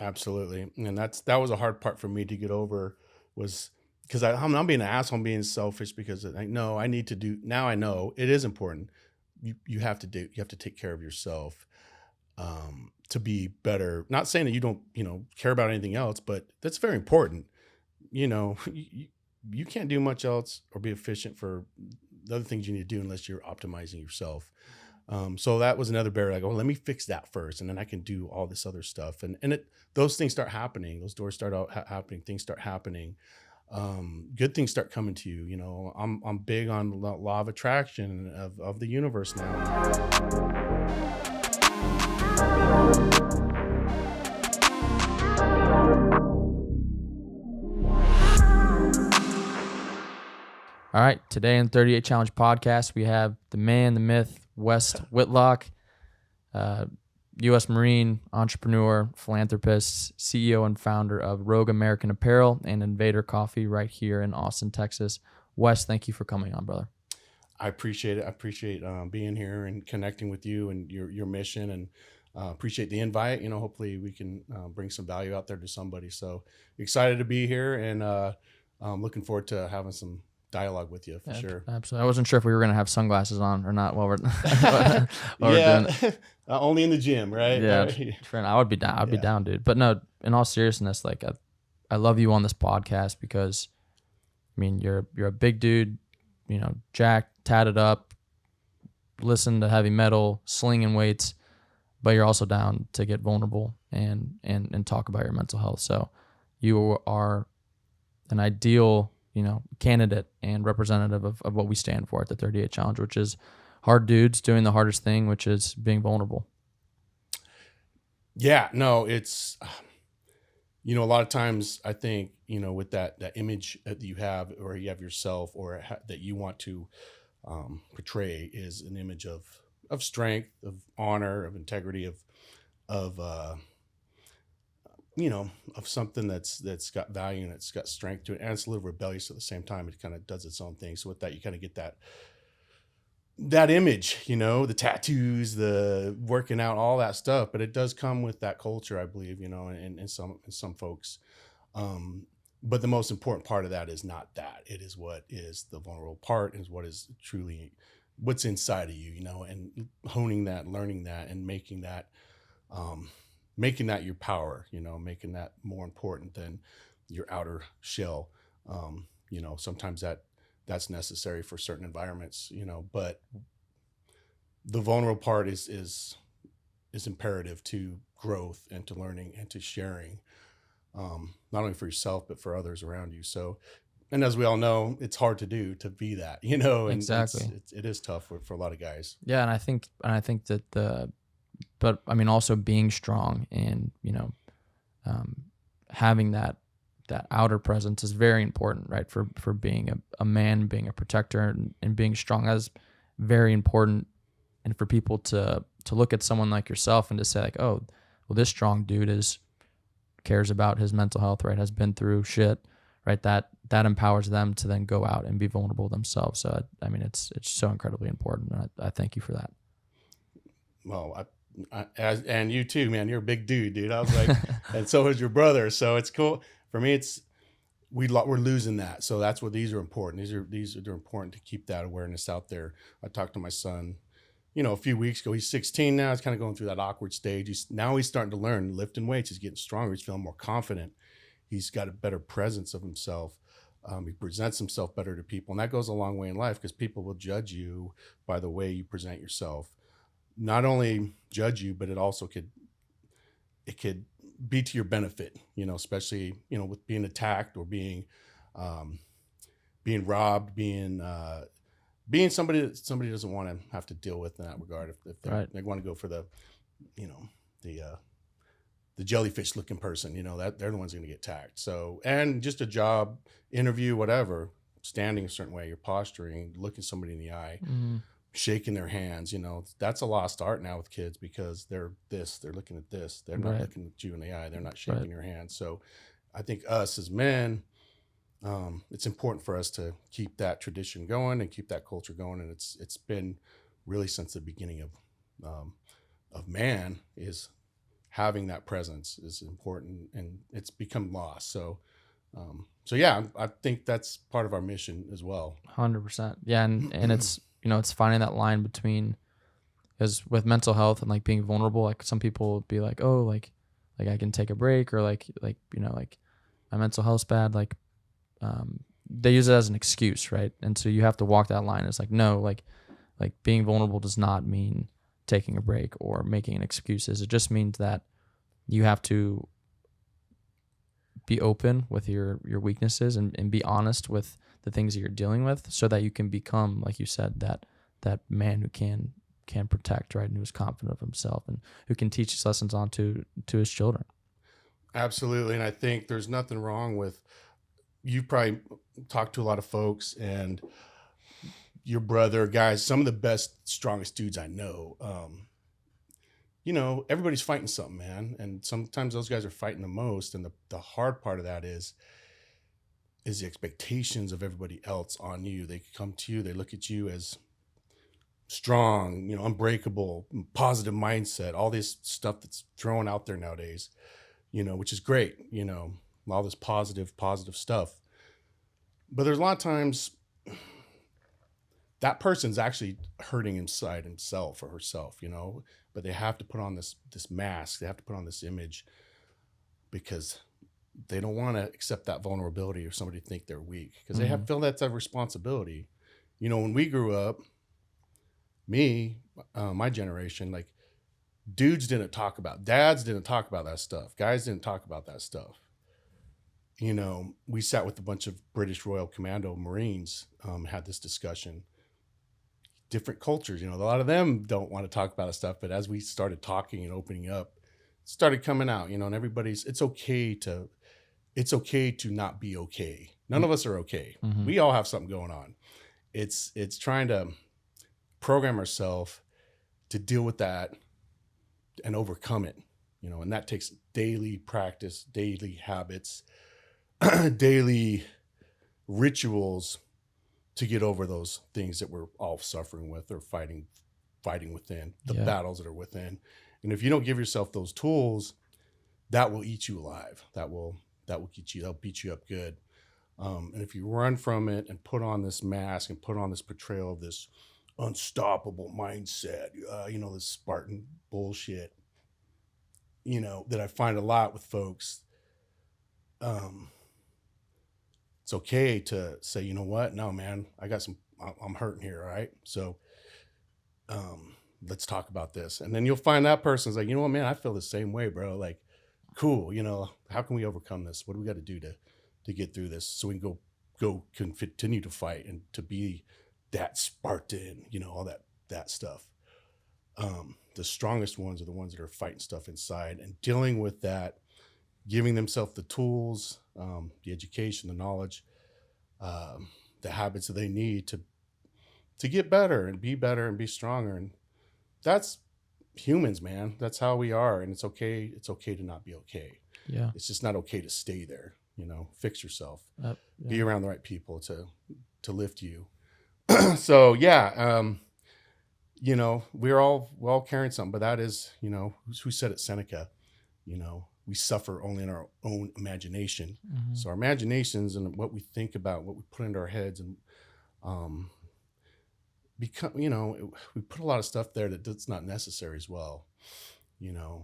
Absolutely. And that was a hard part for me to get over, was because I'm not being an asshole, I'm being selfish, because I know I need to do, now I know it is important. You have to take care of yourself, to be better. Not saying that you don't, care about anything else, but that's very important. You can't do much else or be efficient for the other things you need to do unless you're optimizing yourself. So that was another barrier. Like, oh, let me fix that first, and then I can do all this other stuff. And those things start happening. Those doors start out happening. Things start happening. Good things start coming to you. I'm big on the law of attraction of the universe now. All right, today in 38 Challenge Podcast, we have the man, the myth, Wes Whitlock, U.S. Marine, entrepreneur, philanthropist, CEO and founder of Rogue American Apparel and Invader Coffee right here in Austin, Texas. Wes, thank you for coming on, brother. I appreciate it. I appreciate being here and connecting with you and your mission, and appreciate the invite. Hopefully we can bring some value out there to somebody. So excited to be here, and I'm looking forward to having some dialogue with you for sure. Absolutely. I wasn't sure if we were going to have sunglasses on or not while we're, while we're doing it. Only in the gym, right? Yeah, I would be down. I'd be down, dude. But no, in all seriousness, like I love you on this podcast because, I mean, you're a big dude, jacked, tatted up, listen to heavy metal, slinging weights, but you're also down to get vulnerable and talk about your mental health. So you are an ideal candidate and representative of what we stand for at the 38 Challenge, which is hard dudes doing the hardest thing, which is being vulnerable. Yeah, no, it's, a lot of times I think, with that image that you have, or you have yourself, or that you want to portray, is an image of strength, of honor, of integrity, of something that's got value and it's got strength to it, and it's a little rebellious at the same time. It kind of does its own thing. So with that, you kind of get that image, the tattoos, the working out, all that stuff. But it does come with that culture, I believe, and some folks. But the most important part of that is not that. It is what is the vulnerable part, is what is truly what's inside of you, and honing that, learning that, and making that your power, making that more important than your outer shell. Sometimes that's necessary for certain environments, but the vulnerable part is imperative to growth and to learning and to sharing, not only for yourself, but for others around you. So, and as we all know, it's hard to do, to be that, and exactly. It is tough for a lot of guys. Yeah. And I think that but I mean, also being strong and, having that outer presence is very important, right? For being a man, being a protector, and being strong. That's very important. And for people to look at someone like yourself and to say like, oh, well, this strong dude cares about his mental health, right? Has been through shit, right? That empowers them to then go out and be vulnerable themselves. So, I mean, it's so incredibly important. And I thank you for that. Well, and you too, man. You're a big dude. I was like, and so is your brother. So it's cool. For me, we're losing that. So that's what these are important. They're important to keep that awareness out there. I talked to my son, a few weeks ago. He's 16 now. He's kind of going through that awkward stage. He's starting to learn lifting weights. He's getting stronger. He's feeling more confident. He's got a better presence of himself. He presents himself better to people, and that goes a long way in life, because people will judge you by the way you present yourself. Not only judge you, but it also could be to your benefit, especially, with being attacked or being robbed, being somebody that somebody doesn't want to have to deal with in that regard. If they want to go for the jellyfish looking person, that they're the ones going to get attacked. So, and just a job interview, whatever, standing a certain way, you're posturing, looking somebody in the eye, shaking their hands, that's a lost art now with kids, because they're looking at this. They're not looking at you in the eye. They're not shaking your hand. So I think us as men, it's important for us to keep that tradition going and keep that culture going. And it's been really since the beginning of man, is having that presence is important, and it's become lost. So yeah, I think that's part of our mission as well. 100%. Yeah, and it's it's finding that line between, because with mental health and like being vulnerable, like some people would be like, oh, like I can take a break, or like like my mental health's bad, like they use it as an excuse, right? And so you have to walk that line. It's like, no, like being vulnerable does not mean taking a break or making excuses. It just means that you have to be open with your weaknesses, and be honest with the things that you're dealing with, so that you can become, like you said, that man who can protect, right, and who's confident of himself, and who can teach his lessons on to his children. Absolutely. And I think there's nothing wrong with, you've probably talked to a lot of folks, and your brother, guys, some of the best, strongest dudes I know, everybody's fighting something, man. And sometimes those guys are fighting the most. And the hard part of that is the expectations of everybody else on you. They come to you, they look at you as strong, unbreakable, positive mindset, all this stuff that's thrown out there nowadays, which is great, all this positive stuff. But there's a lot of times that person's actually hurting inside himself or herself, but they have to put on this mask. They have to put on this image because they don't want to accept that vulnerability or somebody to think they're weak, because they feel that's a responsibility. When we grew up, my generation, like, dads didn't talk about that stuff. Guys didn't talk about that stuff. We sat with a bunch of British Royal Commando Marines, had this discussion. Different cultures, a lot of them don't want to talk about this stuff, but as we started talking and opening up, it started coming out, and everybody's, it's okay to not be okay. None of us are okay. We all have something going on. It's trying to program ourselves to deal with that and overcome it, and that takes daily practice, daily habits, daily rituals to get over those things that we're all suffering with or fighting within, the battles that are within. And if you don't give yourself those tools, that will eat you alive. That will that'll beat you up good. And if you run from it and put on this mask and put on this portrayal of this unstoppable mindset, this Spartan bullshit, that I find a lot with folks, it's okay to say, you know what? No, man, I'm hurting here. All right. So, let's talk about this. And then you'll find that person's like, you know what, man, I feel the same way, bro. Like, cool. How can we overcome this? What do we got to do to get through this so we can go continue to fight and to be that Spartan, all that stuff. The strongest ones are the ones that are fighting stuff inside and dealing with that, giving themselves the tools, the education, the knowledge, the habits that they need to get better and be stronger. And that's humans, man. That's how we are. And it's okay. It's okay to not be okay. Yeah. It's just not okay to stay there. Fix yourself, be Yeah. around the right people to lift you. So yeah, we're all carrying something, but that is, who said it? Seneca, we suffer only in our own imagination. So our imaginations and what we think about, what we put into our heads, and we put a lot of stuff there that's not necessary as well.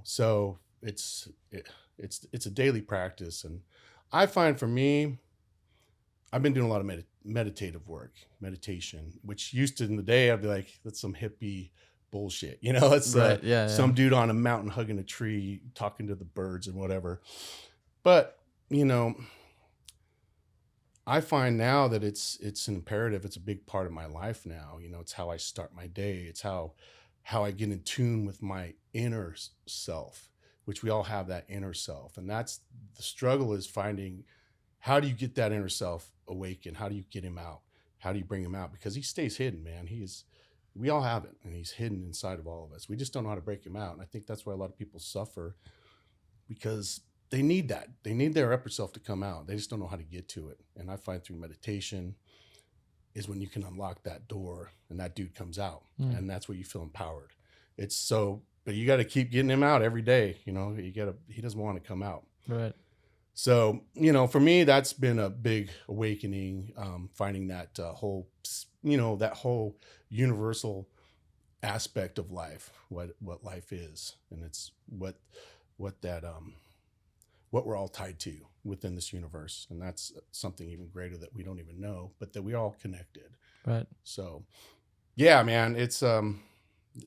So it's a daily practice. And I find for me, I've been doing a lot of meditation, which used to in the day, I'd be like, that's some hippie bullshit. It's Right. some dude on a mountain hugging a tree, talking to the birds and whatever. But, I find now that it's an imperative. It's a big part of my life now. It's how I start my day. It's how I get in tune with my inner self, which we all have that inner self. And that's the struggle, is finding, how do you get that inner self awakened? How do you get him out? How do you bring him out? Because he stays hidden, man. We all have it, and he's hidden inside of all of us. We just don't know how to break him out. And I think that's why a lot of people suffer, because they need that. They need their upper self to come out. They just don't know how to get to it. And I find through meditation is when you can unlock that door and that dude comes out. And that's where you feel empowered. It's so but you got to keep getting him out every day. He doesn't want to come out. Right. So, for me, that's been a big awakening, finding that that whole universal aspect of life, what life is. And it's what we're all tied to within this universe. And that's something even greater that we don't even know, but that we all connected. Right. So yeah, man, it's,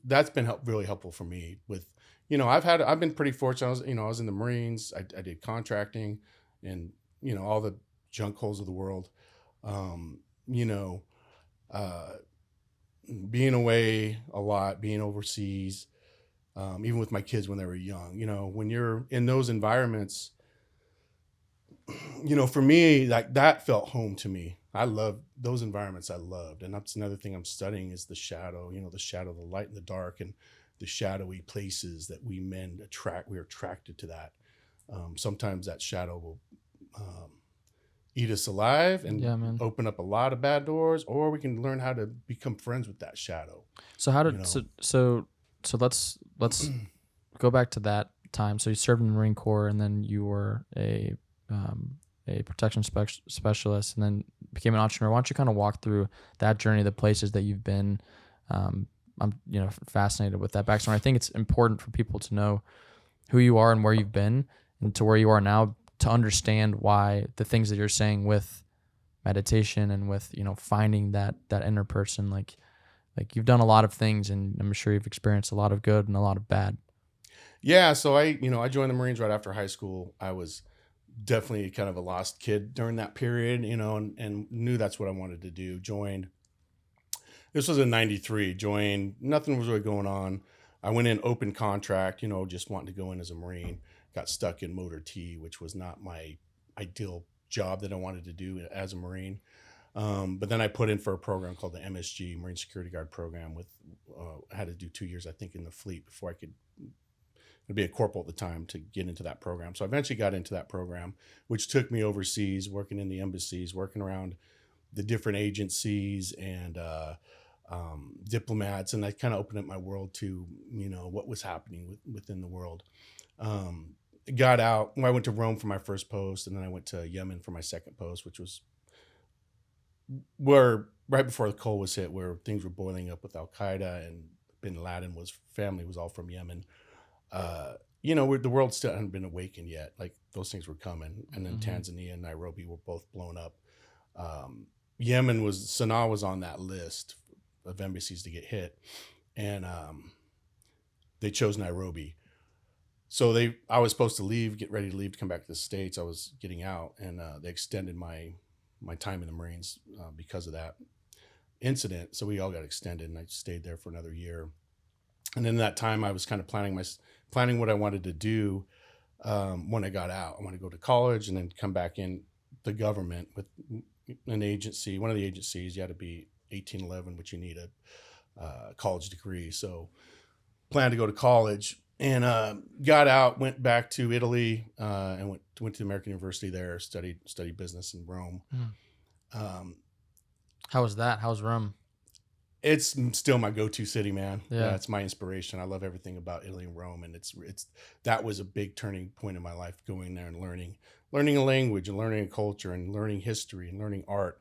that's been really helpful for me with, I've been pretty fortunate. I was in the Marines. I did contracting and, all the junk holes of the world. Being away a lot, being overseas, even with my kids when they were young, when you're in those environments, for me, like that felt home to me. I loved those environments. I loved, and that's another thing I'm studying is the shadow, the shadow, the light and the dark, and the shadowy places that we men attract. We're attracted to that. Sometimes that shadow will eat us alive and open up a lot of bad doors, or we can learn how to become friends with that shadow. So how did so let's go back to that time. So you served in the Marine Corps, and then you were a protection specialist, and then became an entrepreneur. Why don't you kind of walk through that journey, the places that you've been? I'm fascinated with that backstory. I think it's important for people to know who you are and where you've been, and to where you are now, to understand why the things that you're saying with meditation and with finding that inner person, like you've done a lot of things, and I'm sure you've experienced a lot of good and a lot of bad. Yeah, so I joined the Marines right after high school. I was definitely kind of a lost kid during that period, and knew that's what I wanted to do. Joined. This was in '93. Joined. Nothing was really going on. I went in open contract, just wanting to go in as a Marine. Got stuck in Motor T, which was not my ideal job that I wanted to do as a Marine. But then I put in for a program called the MSG, Marine Security Guard program. I had to do 2 years, I think, in the fleet before I could be a corporal at the time to get into that program. So I eventually got into that program, which took me overseas, working in the embassies, working around the different agencies and diplomats. And that kind of opened up my world to, what was happening within the world. Got out. I went to Rome for my first post, and then I went to Yemen for my second post, which was where right before the coal was hit, where things were boiling up with Al Qaeda, and Bin Laden family was all from Yemen. The world still hadn't been awakened yet. Like those things were coming, and then Tanzania and Nairobi were both blown up. Sanaa was on that list of embassies to get hit, and they chose Nairobi. So I was supposed to leave, get ready to leave to come back to the States. I was getting out, and they extended my time in the Marines because of that incident. So we all got extended, and I stayed there for another year. And in that time, I was kind of planning what I wanted to do when I got out. I wanted to go to college and then come back in the government with an agency. One of the agencies, you had to be 1811, which you need a college degree. So planned to go to college. And got out, went back to Italy, and went to the American University there, studied business in Rome. How was that? How's Rome? It's still my go-to city, man. Yeah, it's my inspiration. I love everything about Italy and Rome, and it's that was a big turning point in my life, going there and learning a language and learning a culture and learning history and learning art,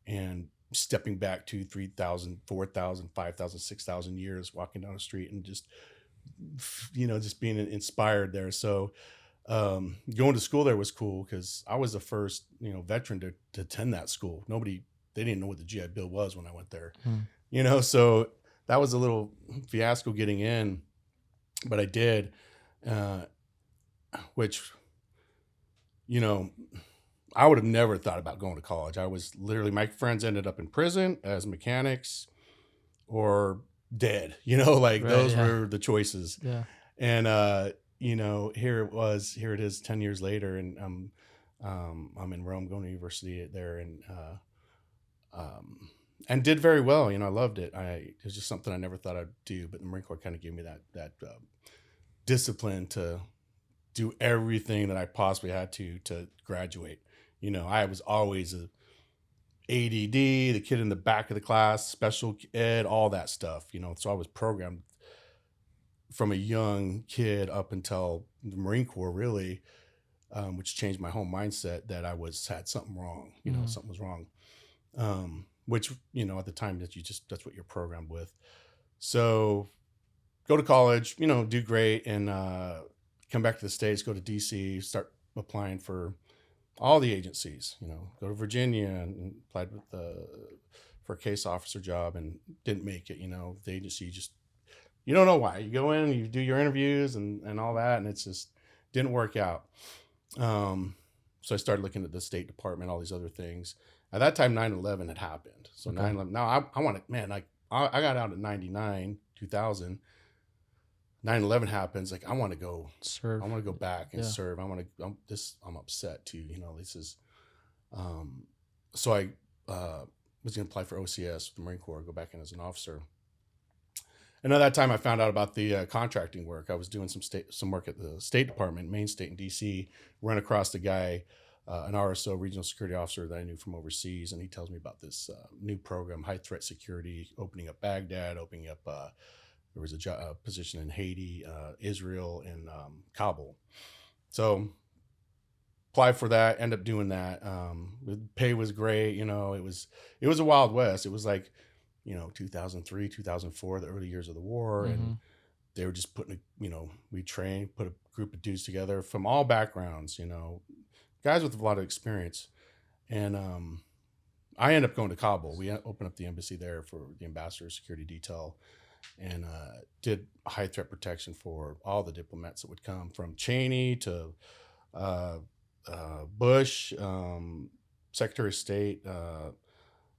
and stepping back to 3,000, 4,000, 5,000, 6,000 years, walking down the street and just being inspired there. So going to school there was cool because I was the first, veteran to attend that school. They didn't know what the GI Bill was when I went there, so that was a little fiasco getting in, but I did, which, I would have never thought about going to college. I was literally, my friends ended up in prison as mechanics or dead, right, those were the choices. Yeah. And, here it is 10 years later, and I'm in Rome going to university there, and did very well. I loved it. It was just something I never thought I'd do, but the Marine Corps kind of gave me that discipline to do everything that I possibly had to graduate. I was always a ADD, the kid in the back of the class, special ed, all that stuff, so I was programmed from a young kid up until the Marine Corps, really, which changed my whole mindset that I had something wrong. Something was wrong. Which at the time that's what you're programmed with. So go to college, do great, and come back to the States, go to DC, start applying for all the agencies. Go to Virginia and applied for a case officer job and didn't make it. The agency just, you don't know why. You go in, you do your interviews and all that, and it's just didn't work out. So I started looking at the State Department, all these other things. At that time, 9/11 had happened. So Okay. 9/11. Now I want to, man. Like I got out in 99, 2000. 9/11 happens. Like I want to go serve. I want to go back and Yeah. serve. I'm upset too. This is. So I was going to apply for OCS, the Marine Corps, go back in as an officer. And at that time, I found out about the contracting work. I was doing some work at the State Department, Main State in DC. Run across the guy, an RSO, regional security officer that I knew from overseas, and he tells me about this new program, high threat security, opening up Baghdad, opening up. There was a position in Haiti, Israel, and Kabul. So apply for that. End up doing that. The pay was great. It was a Wild West. It was like 2003, 2004, the early years of the war. And they were just putting, we trained, put a group of dudes together from all backgrounds, guys with a lot of experience. And I ended up going to Kabul. We opened up the embassy there for the ambassador security detail and did high threat protection for all the diplomats that would come, from Cheney to Bush, Secretary of State,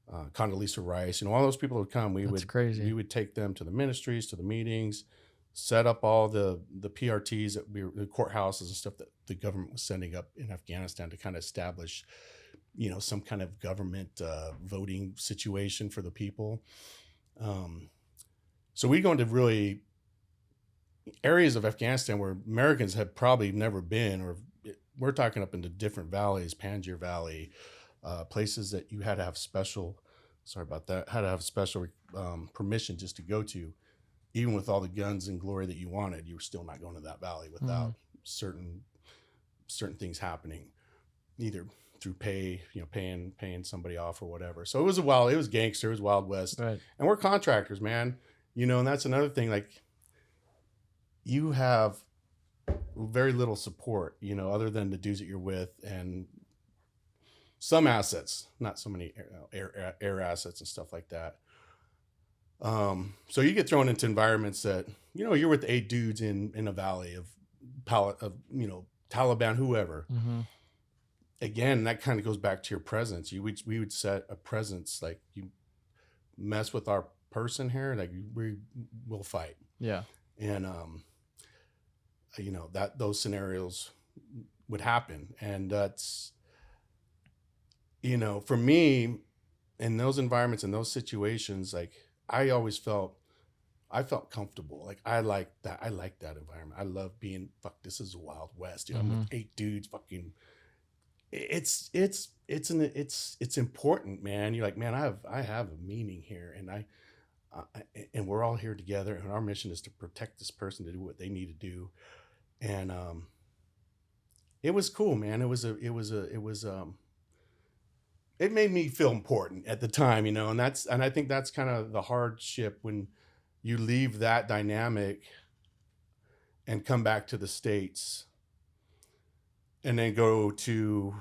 Condoleezza Rice, all those people would come. That's crazy. We would take them to the ministries, to the meetings, set up all the PRTs the courthouses and stuff that the government was sending up in Afghanistan to kind of establish, some kind of government voting situation for the people. So we go into really areas of Afghanistan where Americans had probably never been, or we're talking up into different valleys, Panjshir Valley, places that you had to have special permission just to go to. Even with all the guns and glory that you wanted, you were still not going to that valley without certain things happening, either through paying somebody off or whatever. So it was gangster, it was Wild West. Right. And we're contractors, man. And that's another thing. Like, you have very little support, other than the dudes that you're with and some assets, not so many air assets and stuff like that. So you get thrown into environments that, you're with 8 dudes in a valley of Taliban, whoever. Again, that kind of goes back to your presence. We would set a presence, like, you mess with our person here, like, we'll fight. Yeah. And that those scenarios would happen. And that's, for me, in those environments, in those situations, like, I felt comfortable. Like, I like that environment. I love being, this is the Wild West. I'm with 8 dudes, fucking, it's important, man. You're like, man, I have a meaning here, and and we're all here together, and our mission is to protect this person, to do what they need to do. And it was cool, man. It made me feel important at the time, and I think that's kind of the hardship when you leave that dynamic and come back to the States and then go to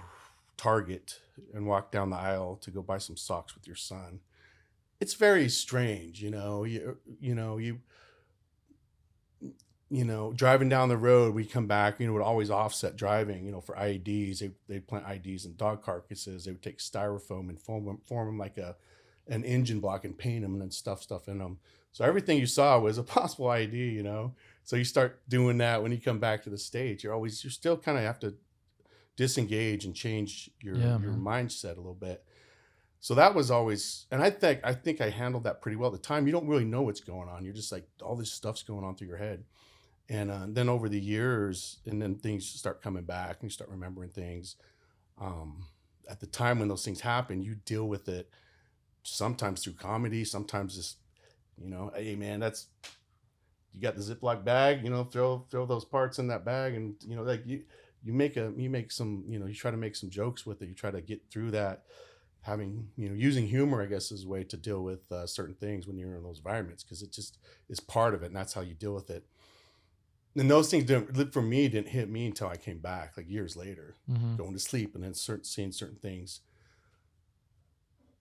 Target and walk down the aisle to go buy some socks with your son. It's very strange, driving down the road, we come back, would always offset driving, for IEDs. They'd plant IEDs in dog carcasses. They would take styrofoam and form them like an engine block and paint them and then stuff in them. So everything you saw was a possible IED, So you start doing that when you come back to the States. You're still kind of have to disengage and change your mindset a little bit. So that was always, and I think I handled that pretty well at the time. You don't really know what's going on. You're just like, all this stuff's going on through your head. And then over the years, and then things start coming back and you start remembering things. At the time when those things happen, you deal with it sometimes through comedy, sometimes just, hey man, you got the Ziploc bag, throw those parts in that bag, and like you make some, you try to make some jokes with it. You try to get through that, having, using humor, I guess, is a way to deal with certain things when you're in those environments, because it just is part of it, and that's how you deal with it. And those things didn't hit me until I came back, like years later, going to sleep and then seeing certain things.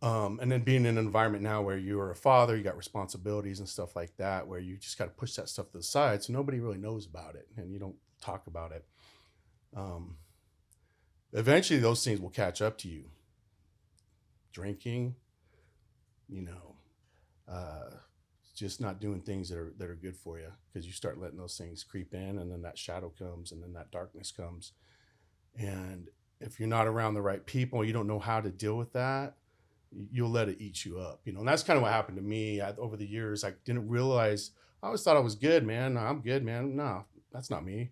And then being in an environment now where you're a father, you got responsibilities and stuff like that, where you just got to push that stuff to the side, so nobody really knows about it, and you don't talk about it. Eventually, those things will catch up to you. Drinking, just not doing things that are good for you, because you start letting those things creep in, and then that shadow comes, and then that darkness comes. And if you're not around the right people, you don't know how to deal with that, you'll let it eat you up. And that's kind of what happened to me. Over the years, I didn't realize, I always thought I was good, man. No, I'm good, man. No, that's not me.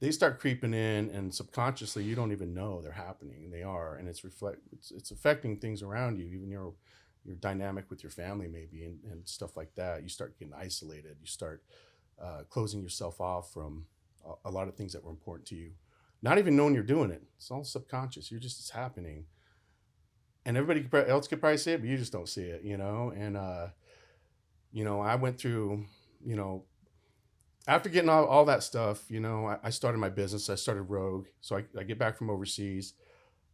They start creeping in, and subconsciously you don't even know they're happening, and they are, and it's affecting things around you, even your dynamic with your family maybe, and stuff like that. You start getting isolated. You start closing yourself off from a lot of things that were important to you, not even knowing you're doing it. It's all subconscious. It's happening, and everybody else could probably see it, but you just don't see it, And I went through, after getting all that stuff, I started my business. I started Rogue. So I get back from overseas.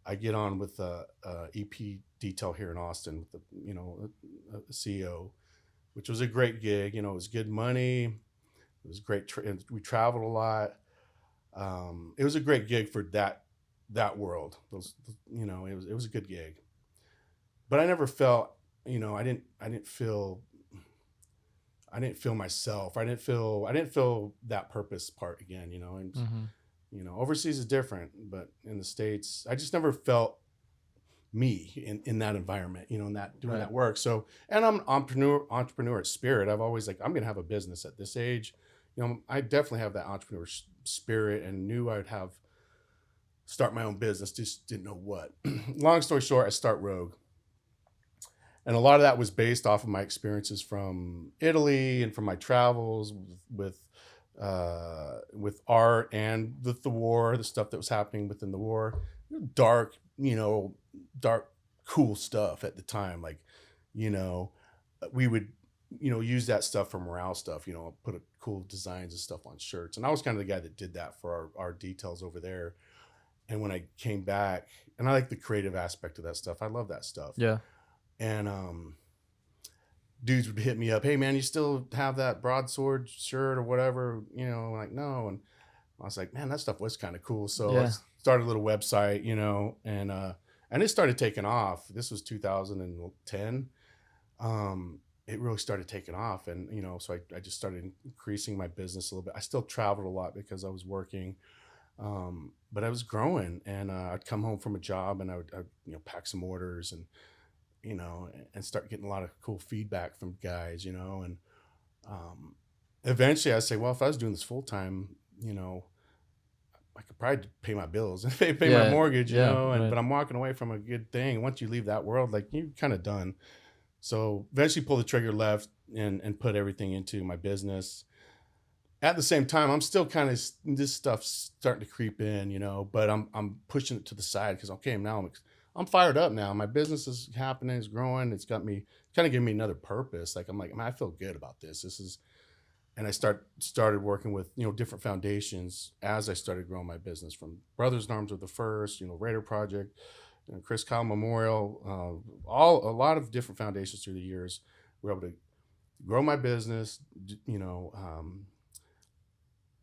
I get on with EP Detail here in Austin with a CEO, which was a great gig. It was good money. It was great. We traveled a lot. It was a great gig for that world. It was a good gig. But I never felt, I didn't feel myself. I didn't feel that purpose part again, and overseas is different, but in the States, I just never felt me in that environment, in that doing that work. So, and I'm an entrepreneur at spirit. I've always I'm going to have a business at this age. I definitely have that entrepreneur spirit, and knew I'd start my own business. Just didn't know what. Long story short, I start Rogue. And a lot of that was based off of my experiences from Italy and from my travels with art and with the war, the stuff that was happening within the war. Dark, cool stuff at the time. We would, use that stuff for morale stuff, put cool designs and stuff on shirts. And I was kind of the guy that did that for our details over there. And when I came back, and I like the creative aspect of that stuff. I love that stuff. Yeah. And dudes would hit me up, hey man, you still have that broadsword shirt or whatever, like, no. And I was like, man, that stuff was kind of cool. So I started a little website, and it started taking off. This was 2010. It really started taking off, and so I just started increasing my business a little bit. I still traveled a lot because I was working, but I was growing, and I'd come home from a job, and I would pack some orders, and and start getting a lot of cool feedback from guys, and eventually I say, well, if I was doing this full time, I could probably pay my bills and pay my mortgage, but I'm walking away from a good thing. Once you leave that world, you're kind of done. So eventually pull the trigger left and put everything into my business. At the same time, I'm still kind of, this stuff's starting to creep in, but I'm pushing it to the side because, okay, now I'm fired up now. My business is happening, it's growing. It's got me kind of giving me another purpose. I'm like, man, I feel good about this. And I started working with, different foundations as I started growing my business, from Brothers in Arms with the First, Raider Project, Chris Kyle Memorial, a lot of different foundations through the years. We're able to grow my business,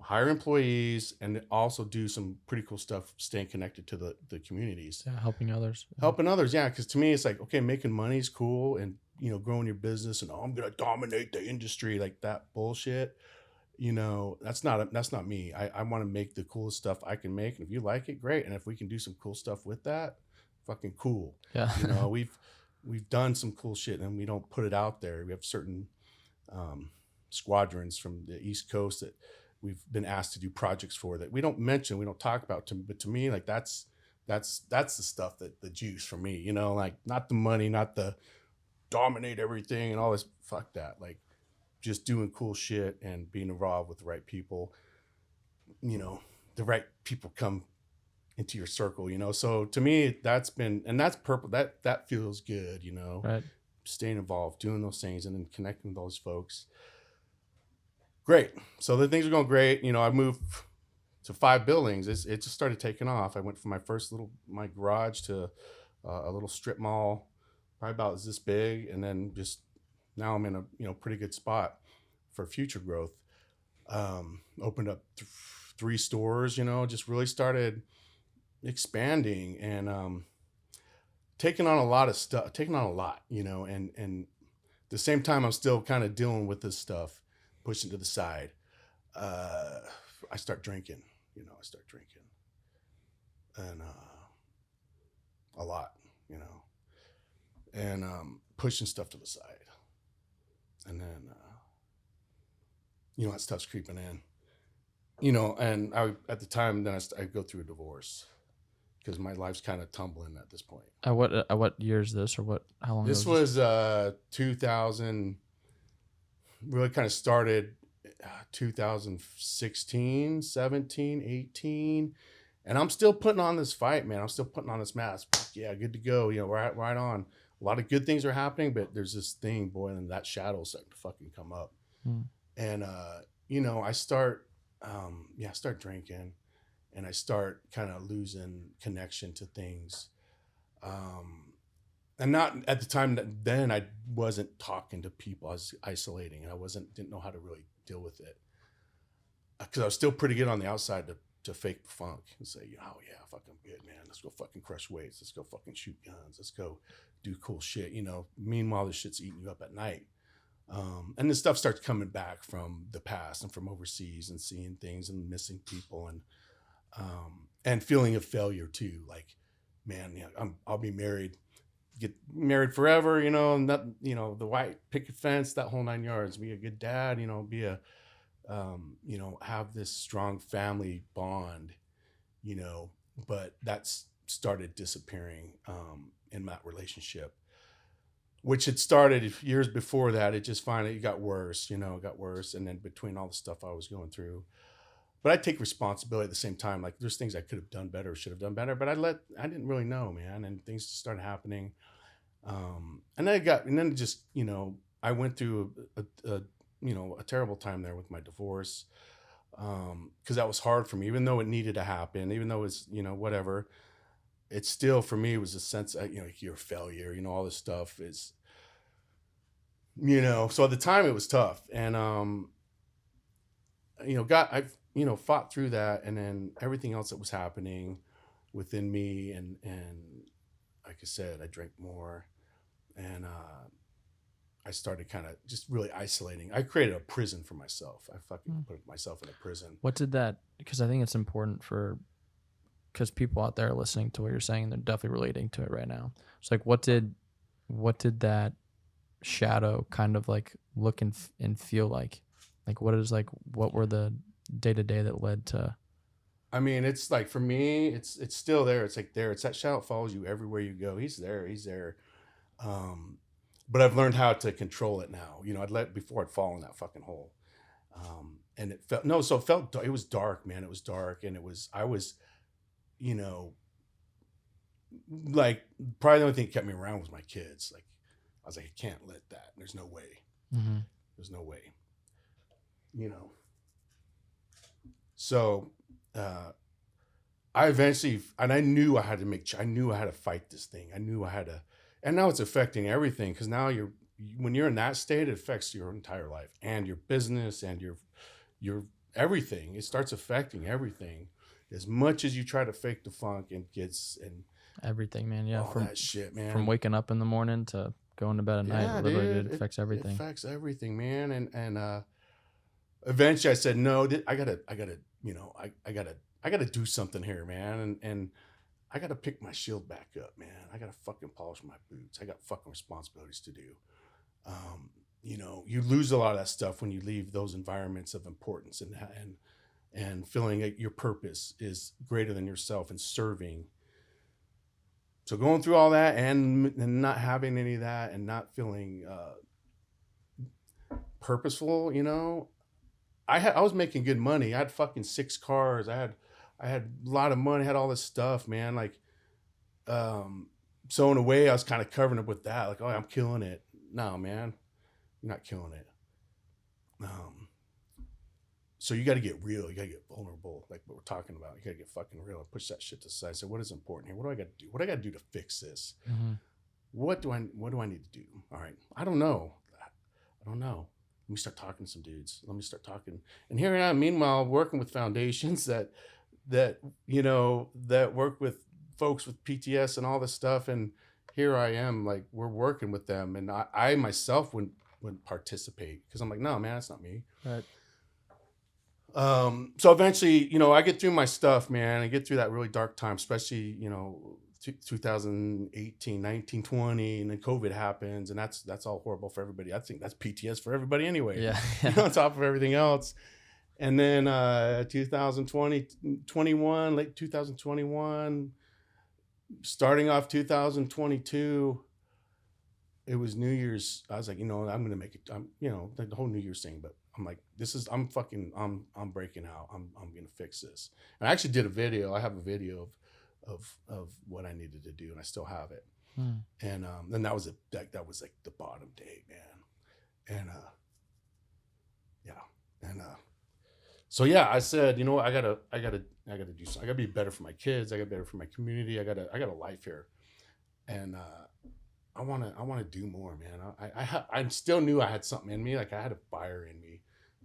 hire employees, and also do some pretty cool stuff, staying connected to the communities. Yeah, helping others. Yeah, because to me, it's like, okay, making money is cool, and growing your business, and I'm gonna dominate the industry, like that bullshit. That's not me. I want to make the coolest stuff I can make, and if you like it, great. And if we can do some cool stuff with that, fucking cool. Yeah. We've done some cool shit, and we don't put it out there. We have certain squadrons from the East Coast that we've been asked to do projects for, that we don't mention, we don't talk about. But to me, that's the stuff, that the juice for me, not the money, not the dominate everything and all this. Fuck that. just doing cool shit and being involved with the right people, the right people come into your circle, So to me, that's been, and that's purple. That feels good, Right. staying involved, doing those things, and then connecting with those folks. Great. So the things are going great. I moved to 5 buildings. It just started taking off. I went from my garage to a little strip mall, probably about this big, and then just now I'm in a pretty good spot for future growth. Opened up 3 stores. Just really started expanding and taking on a lot of stuff. Taking on a lot. And at the same time, I'm still kind of dealing with this stuff, pushing to the side. I start drinking. And a lot, and pushing stuff to the side, and then that stuff's creeping in, and I at the time then I go through a divorce because my life's kind of tumbling at this point. At what year is this, or how long? This was 2000. Really kind of started 2016, 17, 18. And I'm still putting on this fight, man. I'm still putting on this mask. Yeah, good to go. Right on. A lot of good things are happening, but there's this thing, boy, and that shadow's starting to fucking come up. And, I start drinking, and I start kind of losing connection to things. And not at the time then I wasn't talking to people. I was isolating, and didn't know how to really deal with it. Because I was still pretty good on the outside to fake the funk and say, oh yeah, fucking good, man. Let's go fucking crush weights. Let's go fucking shoot guns. Let's go do cool shit. Meanwhile, this shit's eating you up at night. And this stuff starts coming back from the past and from overseas and seeing things and missing people and feeling a failure too. Like, man, I'll be married, get married forever, and that, the white picket fence, that whole 9 yards, be a good dad, be a, have this strong family bond, but that's started disappearing in that relationship, which had started years before that. It just finally got worse, it got worse. And then between all the stuff I was going through, but I take responsibility at the same time. Like, there's things I could have done better, should have done better, but I didn't really know, man. And things just started happening. And then I went through a terrible time there with my divorce. Cause that was hard for me, even though it needed to happen, even though it's, whatever, it's still, for me, it was a sense of, you're a failure, all this stuff is, so at the time it was tough. And, I've, fought through that, and then everything else that was happening within me. And like I said, I drank more, and, I started kind of just really isolating. I created a prison for myself. I fucking put myself in a prison. What did that, because I think it's important because people out there listening to what you're saying, they're definitely relating to it right now. It's like, what did that shadow kind of like look and feel like? Like, what were the day-to-day that led to? I mean, it's like, for me, it's still there. It's like there. It's that shadow that follows you everywhere you go. He's there. But I've learned how to control it now. Before I'd fall in that fucking hole. And it was dark, man. It was dark. And I was, like, probably the only thing that kept me around was my kids. Like, I was like, I can't let that. There's no way. Mm-hmm. There's no way. So, I eventually, and I knew I had to fight this thing. And now it's affecting everything, because now when you're in that state, it affects your entire life and your business and your everything. It starts affecting everything. As much as you try to fake the funk and everything, man. Yeah, all that shit, man. From waking up in the morning to going to bed at night, literally, dude, it affects everything. It affects everything, man. And eventually, I said, no, I gotta do something here, man. And I got to pick my shield back up, man. I got to fucking polish my boots. I got fucking responsibilities to do. You lose a lot of that stuff when you leave those environments of importance and feeling like your purpose is greater than yourself and serving. So going through all that and not having any of that and not feeling purposeful, you know, I was making good money. I had fucking 6 cars. I had a lot of money, had all this stuff, man. Like, so in a way I was kind of covering up with that. Like, oh, I'm killing it. No, man, you're not killing it. So you got to get real. You got to get vulnerable, like what we're talking about. You got to get fucking real and push that shit to the side. So what is important here? What do I got to do? What do I got to do to fix this? Mm-hmm. What do I need to do? All right, I don't know. Let me start talking to some dudes. Let me start talking. And here I am, meanwhile, working with foundations that you know, that work with folks with PTS and all this stuff. And here I am, like, we're working with them, and I myself wouldn't participate because I'm like, no, man, that's not me. Right. So eventually, you know, I get through my stuff, man. I get through that really dark time, especially, you know, 2018, 19, 20, and then COVID happens, and that's all horrible for everybody. I think that's PTS for everybody anyway. Yeah. You know, on top of everything else. And then 2020, 21, late 2021, starting off 2022, it was New Year's. I was like, you know, I'm gonna make it. You know, like the whole New Year's thing. But I'm like, I'm breaking out. I'm gonna fix this. And I actually did a video. I have a video of what I needed to do, and I still have it. And then that was like the bottom day, man. And so yeah, I said, you know what, I gotta do something. I gotta be better for my kids. I gotta be better for my community. I got a life here, and I wanna do more, man. I still knew I had something in me, like I had a fire in me,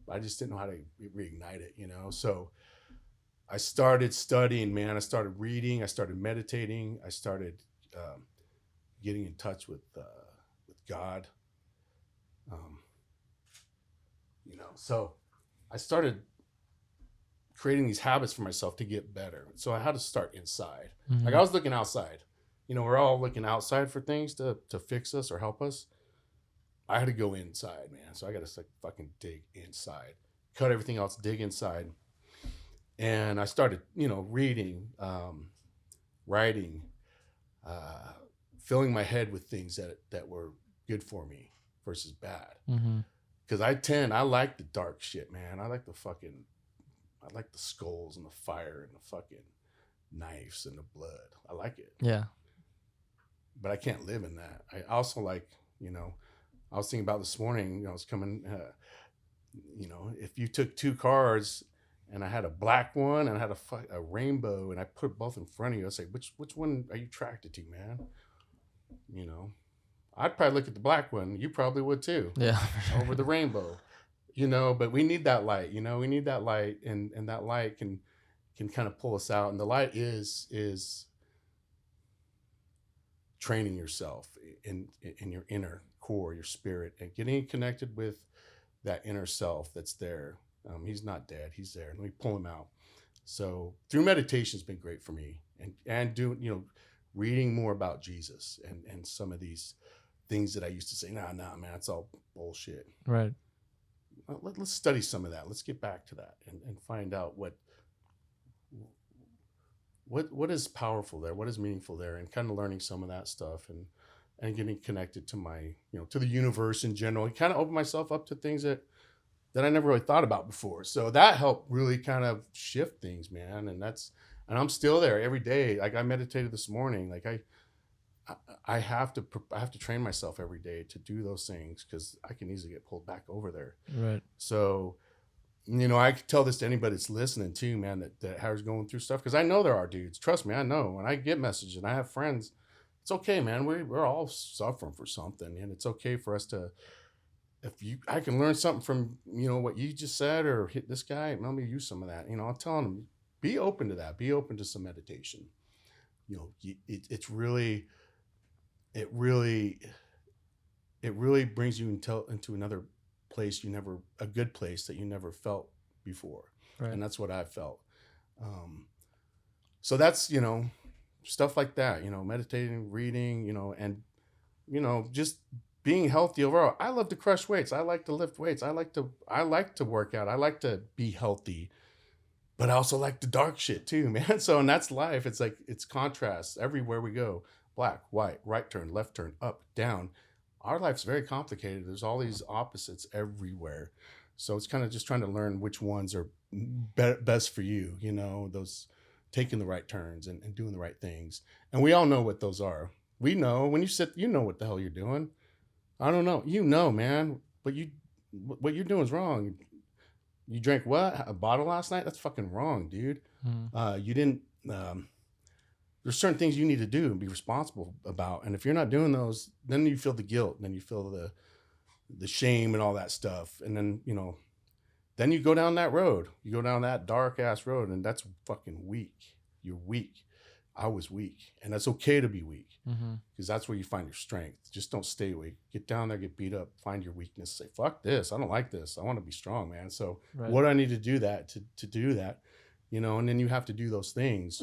but I just didn't know how to reignite it, you know. So I started studying, man. I started reading. I started meditating. I started getting in touch with God. You know, so I started creating these habits for myself to get better. So I had to start inside. Mm-hmm. Like I was looking outside. You know, we're all looking outside for things to fix us or help us. I had to go inside, man. So I got to like fucking dig inside, cut everything else, dig inside. And I started, you know, reading, writing, filling my head with things that were good for me versus bad. Because I like the dark shit, man. I like the skulls and the fire and the fucking knives and the blood. I like it. Yeah. But I can't live in that. I also like, you know, I was thinking about this morning, you know, I was coming, you know, if you took 2 cars and I had a black one and I had a rainbow and I put both in front of you, I'd say, which one are you attracted to, man? You know, I'd probably look at the black one. You probably would too. Yeah. Over the rainbow, you know, but we need that light, you know, we need that light, and that light can kind of pull us out. And the light is training yourself in your inner core, your spirit, and getting connected with that inner self that's there. He's not dead. He's there. Let me pull him out. So through meditation has been great for me, and doing, you know, reading more about Jesus and some of these things that I used to say, nah, man, it's all bullshit. Right. Let's study some of that. Let's get back to that and find out what is powerful there, what is meaningful there, and kind of learning some of that stuff and getting connected to my, you know, to the universe in general, and kind of open myself up to things that I never really thought about before. So that helped really kind of shift things, man. And I'm still there every day. Like I meditated this morning. Like I have to train myself every day to do those things, because I can easily get pulled back over there. Right. So, you know, I could tell this to anybody that's listening too, man, that Harry's going through stuff, because I know there are dudes. Trust me, I know. When I get messages and I have friends, it's okay, man. We're all suffering for something, and it's okay for us to. I can learn something from, you know, what you just said, or hit this guy, let me use some of that. You know, I'm telling them, be open to that. Be open to some meditation. You know, it really brings you into another place a good place that you never felt before. Right. And that's what I felt. So that's, you know, stuff like that, you know, meditating, reading, you know, and, you know, just being healthy overall. I love to crush weights. I like to lift weights. I like to work out. I like to be healthy, but I also like the dark shit too, man. So, and that's life. It's like, it's contrasts everywhere we go. Black, white, right turn, left turn, up, down. our life's very complicated. There's all these opposites everywhere. So it's kind of just trying to learn which ones are best for you, you know, those taking the right turns and doing the right things. And we all know what those are. We know when you sit, you know what the hell you're doing. I don't know. You know, man, but what you're doing is wrong. You drank what? A bottle last night? That's fucking wrong, dude. You didn't, there's certain things you need to do and be responsible about. And if you're not doing those, then you feel the guilt, and then you feel the shame and all that stuff. And then, you know, then you go down that road. You go down that dark ass road, and that's fucking weak. You're weak. I was weak, and that's okay to be weak, because that's where you find your strength. Just don't stay weak. Get down there, get beat up, find your weakness. Say, fuck this. I don't like this. I want to be strong, man. So what do I need to do that to do that? You know, and then you have to do those things.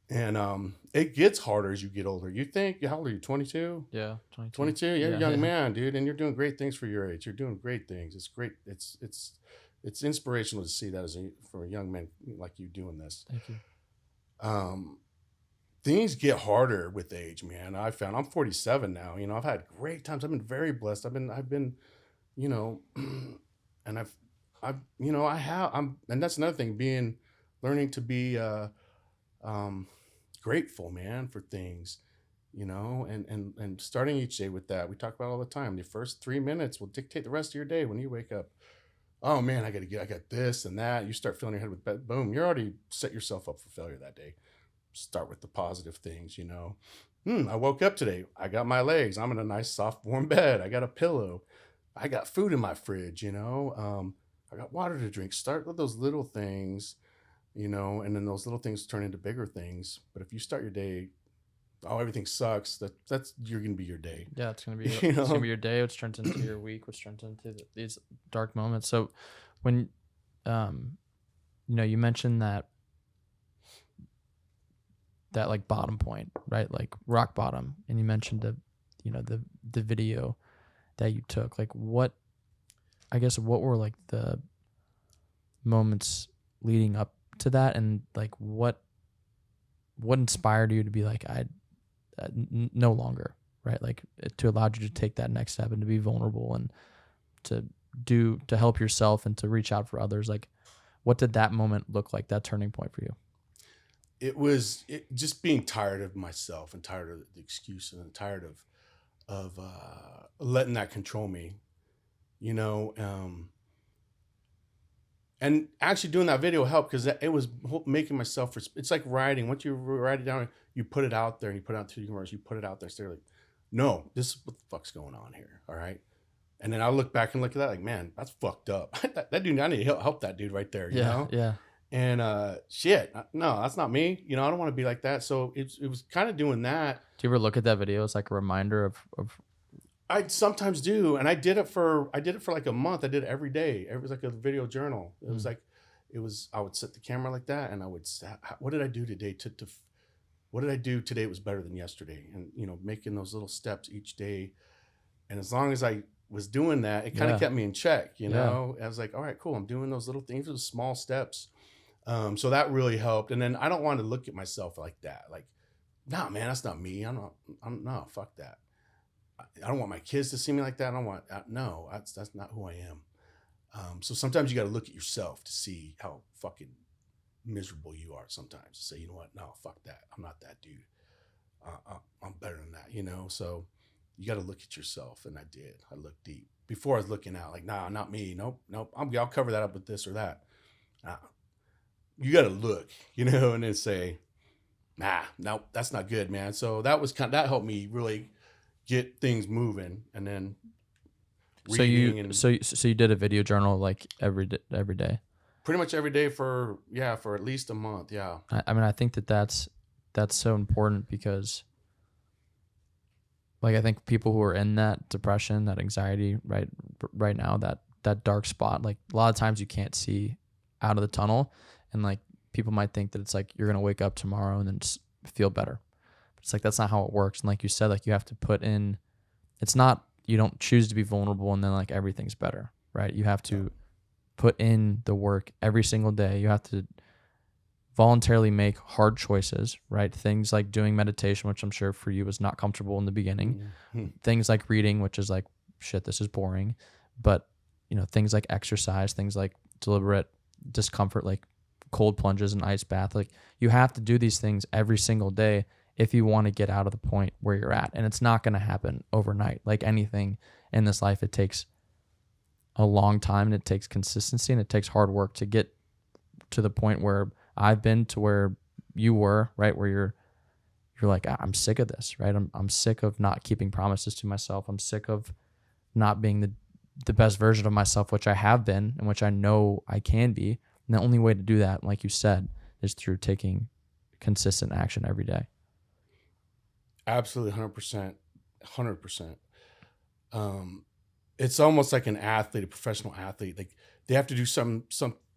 And it gets harder as you get older. You think, how old are you? 22? Yeah, 22. 22. You're a young man, dude, and you're doing great things for your age. You're doing great things. It's great. It's inspirational to see that for a young man like you doing this. Thank you. Things get harder with age, man. I found I'm 47 now. You know, I've had great times. I've been very blessed. I've been, you know, and and that's another thing, learning to be grateful, man, for things, you know, and starting each day with that. We talk about all the time. The first 3 minutes will dictate the rest of your day. When you wake up, oh man, I got this and that. You start filling your head with boom. You're already set yourself up for failure that day. Start with the positive things, you know. I woke up today. I got my legs. I'm in a nice, soft, warm bed. I got a pillow. I got food in my fridge, you know. I got water to drink. Start with those little things, you know, and then those little things turn into bigger things. But if you start your day, oh, everything sucks, that's you're gonna be your day. Yeah, it's gonna be your day, which turns into your week, which turns into these dark moments. So when you know, you mentioned that like bottom point, right? Like rock bottom. And you mentioned the video that you took. Like what were like the moments leading up to that, and like what inspired you to be like, no longer, right? Like to allow you to take that next step and to be vulnerable and to help yourself and to reach out for others. Like what did that moment look like, that turning point for you? It was just being tired of myself and tired of the excuses and tired of letting that control me, you know. And actually doing that video helped, because it was making myself. It's like writing. Once you write it down, you put it out there, and you put it out to the universe. You put it out there. So they're like, no, this is what the fuck's going on here. All right. And then I look back and look at that like, man, that's fucked up. that dude, I need to help that dude right there. You know? Yeah. And shit, no, that's not me. You know, I don't want to be like that. So it was kind of doing that. Do you ever look at that video as like a reminder of I sometimes do, and I did it for like a month. I did it every day. It was like a video journal. It was like, I would set the camera like that, and I would, what did I do today what did I do today? It was better than yesterday, and you know, making those little steps each day. And as long as I was doing that, it kind of kept me in check. You know, I was like, all right, cool. I'm doing those little things, those small steps. So that really helped. And then I don't want to look at myself like that. Like, nah, man, that's not me. No, fuck that. I don't want my kids to see me like that. No, that's not who I am. So sometimes you got to look at yourself to see how fucking miserable you are sometimes. Say, you know what? No, fuck that. I'm not that dude. I'm better than that, you know? So you got to look at yourself. And I did. I looked deep. Before I was looking out like, nah, not me. Nope. I'll cover that up with this or that. You got to look, you know, and then say, nah, no, that's not good, man. So that helped me really get things moving. And then so you did a video journal like every day, pretty much every day for at least a month. Yeah. I mean, I think that's so important, because like I think people who are in that depression, that anxiety right now, that dark spot, like a lot of times you can't see out of the tunnel, and like people might think that it's like you're gonna wake up tomorrow and then just feel better. But it's like that's not how it works. And like you said, like you have to put in. It's not, you don't choose to be vulnerable and then like everything's better, right? You have to put in the work every single day. You have to voluntarily make hard choices, right? Things like doing meditation, which I'm sure for you was not comfortable in the beginning. Mm-hmm. Things like reading, which is like, shit, this is boring. But, you know, things like exercise, things like deliberate discomfort, like cold plunges and ice bath. Like, you have to do these things every single day if you want to get out of the point where you're at. And it's not going to happen overnight. Like anything in this life, it takes a long time, and it takes consistency, and it takes hard work to get to the point where I've been, to where you were, right? Where you're like, I'm sick of this, right? I'm sick of not keeping promises to myself. I'm sick of not being the best version of myself, which I have been and which I know I can be. And the only way to do that, like you said, is through taking consistent action every day. Absolutely, 100%. 100%. It's almost like an athlete, a professional athlete. Like, they have to do some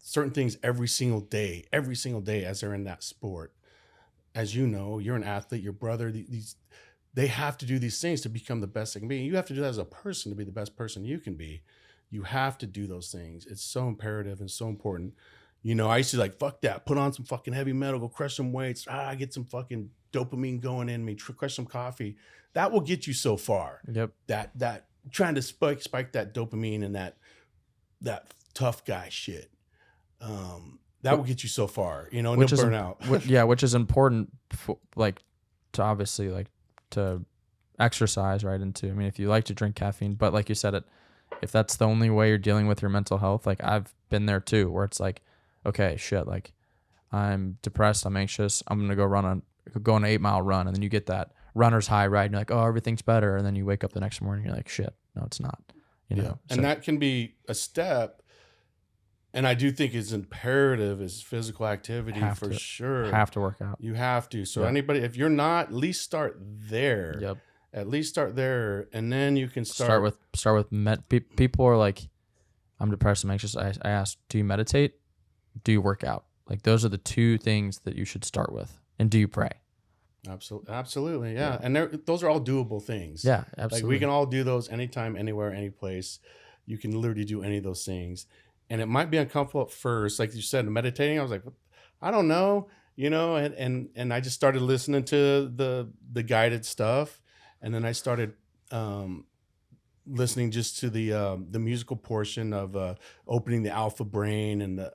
certain things every single day as they're in that sport. As you know, you're an athlete, your brother, they have to do these things to become the best they can be. You have to do that as a person to be the best person you can be. You have to do those things. It's so imperative and so important. You know, I used to like, fuck that, put on some fucking heavy metal, go crush some weights, get some fucking dopamine going in me, crush some coffee. That will get you so far. Yep. That trying to spike that dopamine and that tough guy shit. That will get you so far, you know, and you'll burn out. Which is important, like, to obviously, like, to exercise, right? And to, I mean, if you like to drink caffeine, but like you said, if that's the only way you're dealing with your mental health, like, I've been there too, where it's like, okay, shit, like, I'm depressed, I'm anxious, I'm gonna go on an 8-mile run, and then you get that runner's high, right? And you're like, oh, everything's better, and then you wake up the next morning, you're like, shit, no, it's not. You know, yeah. And that can be a step. And I do think it's imperative is physical activity for sure. Have to work out. You have to. So anybody, if you're not, at least start there. Yep. At least start there, and then you can start with people are like, I'm depressed, I'm anxious. I ask, do you meditate? Do you work out? Like, those are the two things that you should start with. And do you pray? Absolutely, yeah. And those are all doable things. Yeah, absolutely. Like, we can all do those anytime, anywhere, any place. You can literally do any of those things. And it might be uncomfortable at first. Like you said, meditating, I was like, I don't know, you know, and I just started listening to the guided stuff. And then I started listening just to the musical portion of opening the alpha brain and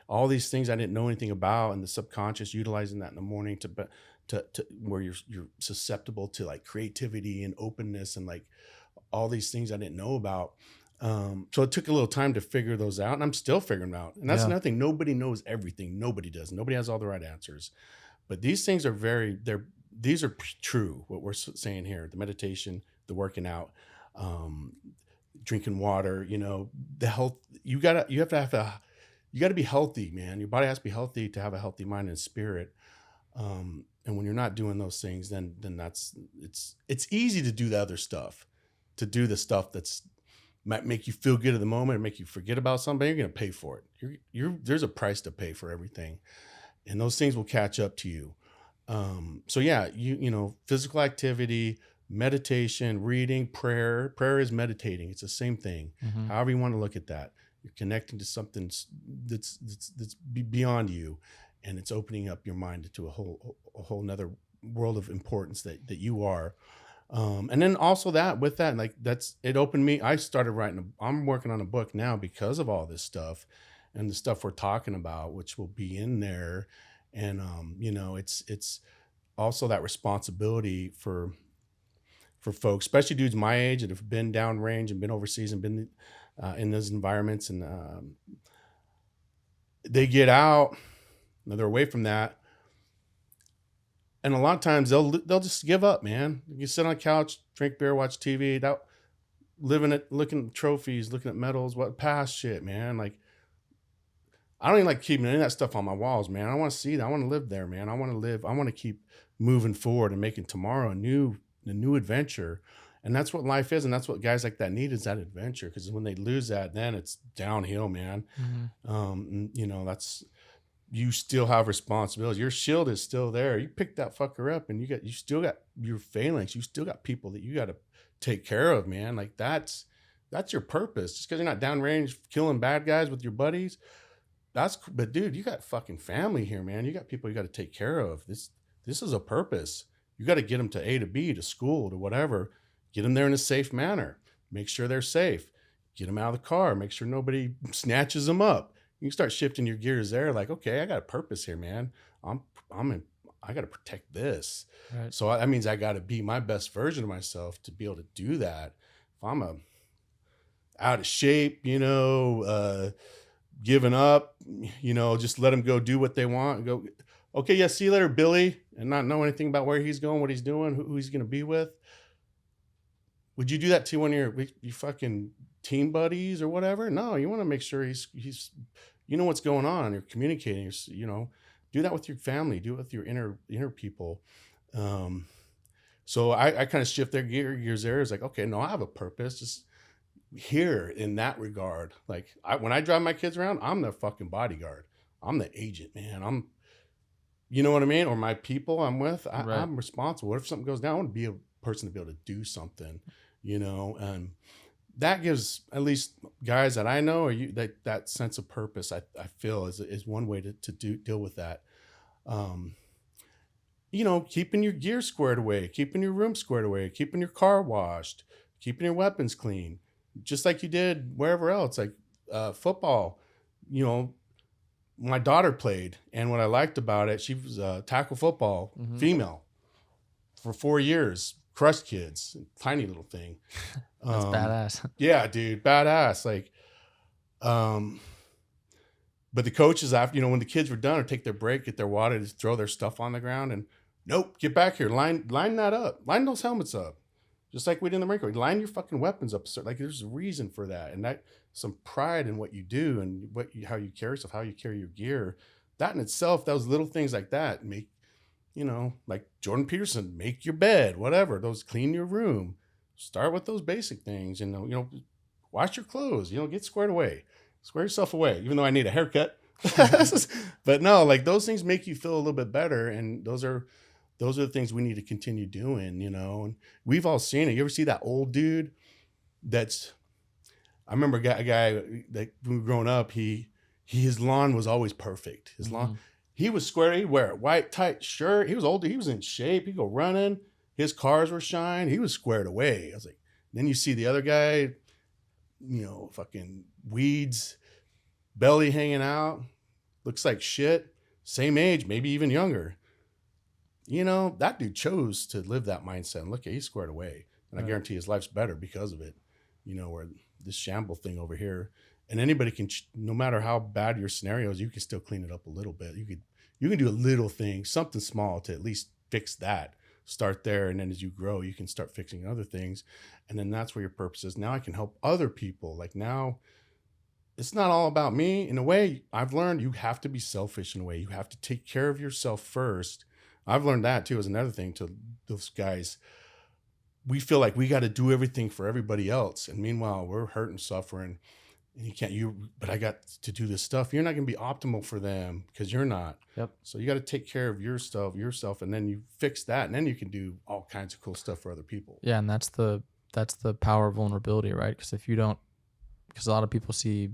all these things I didn't know anything about, and the subconscious, utilizing that in the morning to where you're susceptible to like creativity and openness and like all these things I didn't know about. So it took a little time to figure those out, and I'm still figuring them out. And that's another thing. Nobody knows everything. Nobody does. Nobody has all the right answers. But these things are these are true, what we're saying here. The meditation, the working out, drinking water, you know, the health. You got to be healthy, man. Your body has to be healthy to have a healthy mind and spirit. And when you're not doing those things, then it's easy to do the other stuff, to do the stuff that's might make you feel good at the moment or make you forget about something. You're going to pay for it. There's a price to pay for everything, and those things will catch up to you. So yeah, you know, physical activity, meditation, reading, prayer. Prayer is meditating. It's the same thing. Mm-hmm. However you want to look at that, you're connecting to something that's beyond you, and it's opening up your mind to a whole nother world of importance that you are. And then also it opened me. I started writing. I'm working on a book now because of all this stuff and the stuff we're talking about, which will be in there. And, you know, it's also that responsibility for folks, especially dudes my age that have been downrange and been overseas and been in those environments, and they get out, they're away from that. And a lot of times they'll just give up, man. You sit on a couch, drink beer, watch TV, looking at trophies, looking at medals, past shit, man. Like, I don't even like keeping any of that stuff on my walls, man. I want to see that. I want to live there, man. I want to live. I want to keep moving forward and making tomorrow a new adventure. And that's what life is, and that's what guys like that need, is that adventure. Because when they lose that, then it's downhill, man. Mm-hmm. You know, you still have responsibilities. Your shield is still there. You pick that fucker up, and you still got your phalanx. You still got people that you got to take care of, man. Like, that's your purpose. Just because you're not downrange killing bad guys with your buddies, but dude, you got fucking family here, man. You got people you got to take care of. This is a purpose. You got to get them to A to B, to school, to whatever. Get them there in a safe manner. Make sure they're safe. Get them out of the car. Make sure nobody snatches them up. You can start shifting your gears there. Like, okay, I got a purpose here, man. I got to protect this. Right. So that means I got to be my best version of myself to be able to do that. If I'm out of shape, giving up, just let them go do what they want. Go, okay, yeah, see you later, Billy, and not know anything about where he's going, what he's doing, who he's going to be with. Would you do that to one of your fucking team buddies or whatever? No, you want to make sure he's what's going on. You're communicating. Do that with your family. Do it with your inner people. So I kind of shift their gears there. It's like, okay, no, I have a purpose. Just here in that regard. Like when I drive my kids around, I'm the fucking bodyguard. I'm the agent, man. You know what I mean? Or my people I'm with, Right. I'm responsible. What if something goes down? I want to be a person to be able to do something, and that gives at least guys that I know, or that sense of purpose. I feel is one way to deal with that. Keeping your gear squared away, keeping your room squared away, keeping your car washed, keeping your weapons clean, just like you did wherever else, like football. My daughter played, and what I liked about it, she was tackle football, female, for 4 years, crushed kids, tiny little thing. That's badass. Yeah, dude, badass. Like, but the coaches, after, when the kids were done or take their break, get their water, just throw their stuff on the ground and, nope, get back here, line that up, line those helmets up. Just like we did in the Marine Corps, line your fucking weapons up. Like there's a reason for that, and that some pride in what you do and how you carry stuff, how you carry your gear. That in itself, those little things like that make, like Jordan Peterson, make your bed, whatever. Those, clean your room. Start with those basic things, wash your clothes. Get squared away, square yourself away. Even though I need a haircut, but no, like those things make you feel a little bit better, and those are the things we need to continue doing, and we've all seen it. You ever see that old dude I remember a guy that when we were growing up, his lawn was always perfect. His lawn, he was square. He'd wear a white tight shirt. He was older. He was in shape. He'd go running. His cars were shine. He was squared away. I was like, then you see the other guy, fucking weeds, belly hanging out, looks like shit, same age, maybe even younger. That dude chose to live that mindset, and look, he's squared away. And I guarantee his life's better because of it. Where this shamble thing over here, and anybody can, no matter how bad your scenario is, you can still clean it up a little bit. You can do a little thing, something small to at least fix that. Start there, and then as you grow, you can start fixing other things, and then that's where your purpose is. Now I can help other people. Like now, it's not all about me. In a way, I've learned you have to be selfish. In a way, you have to take care of yourself first. I've learned that too, as another thing to those guys. We feel like we got to do everything for everybody else, and meanwhile, we're hurting, suffering, and but I got to do this stuff. You're not going to be optimal for them because you're not. Yep. So you got to take care of yourself, and then you fix that, and then you can do all kinds of cool stuff for other people. Yeah, and that's the power of vulnerability, right? Because because a lot of people see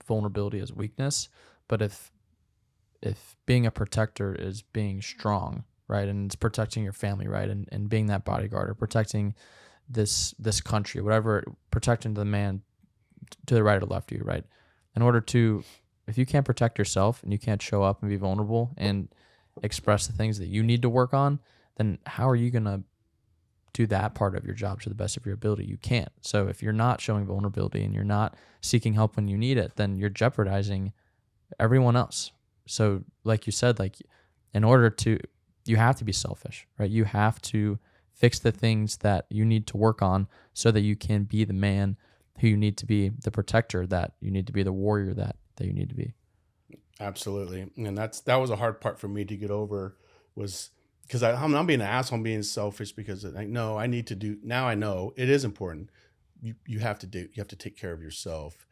vulnerability as weakness, but if being a protector is being strong, right, and it's protecting your family, right, and being that bodyguard or protecting this country, whatever, protecting the man to the right or left of you, right? If you can't protect yourself and you can't show up and be vulnerable and express the things that you need to work on, then how are you gonna do that part of your job to the best of your ability? You can't. So if you're not showing vulnerability and you're not seeking help when you need it, then you're jeopardizing everyone else. So like you said, like you have to be selfish, right? You have to fix the things that you need to work on so that you can be the man who you need to be, the protector that you need to be, the warrior that you need to be. Absolutely. And that was a hard part for me to get over, was because I'm being an asshole, I'm being selfish, because I need to do, now I know it is important. You have to take care of yourself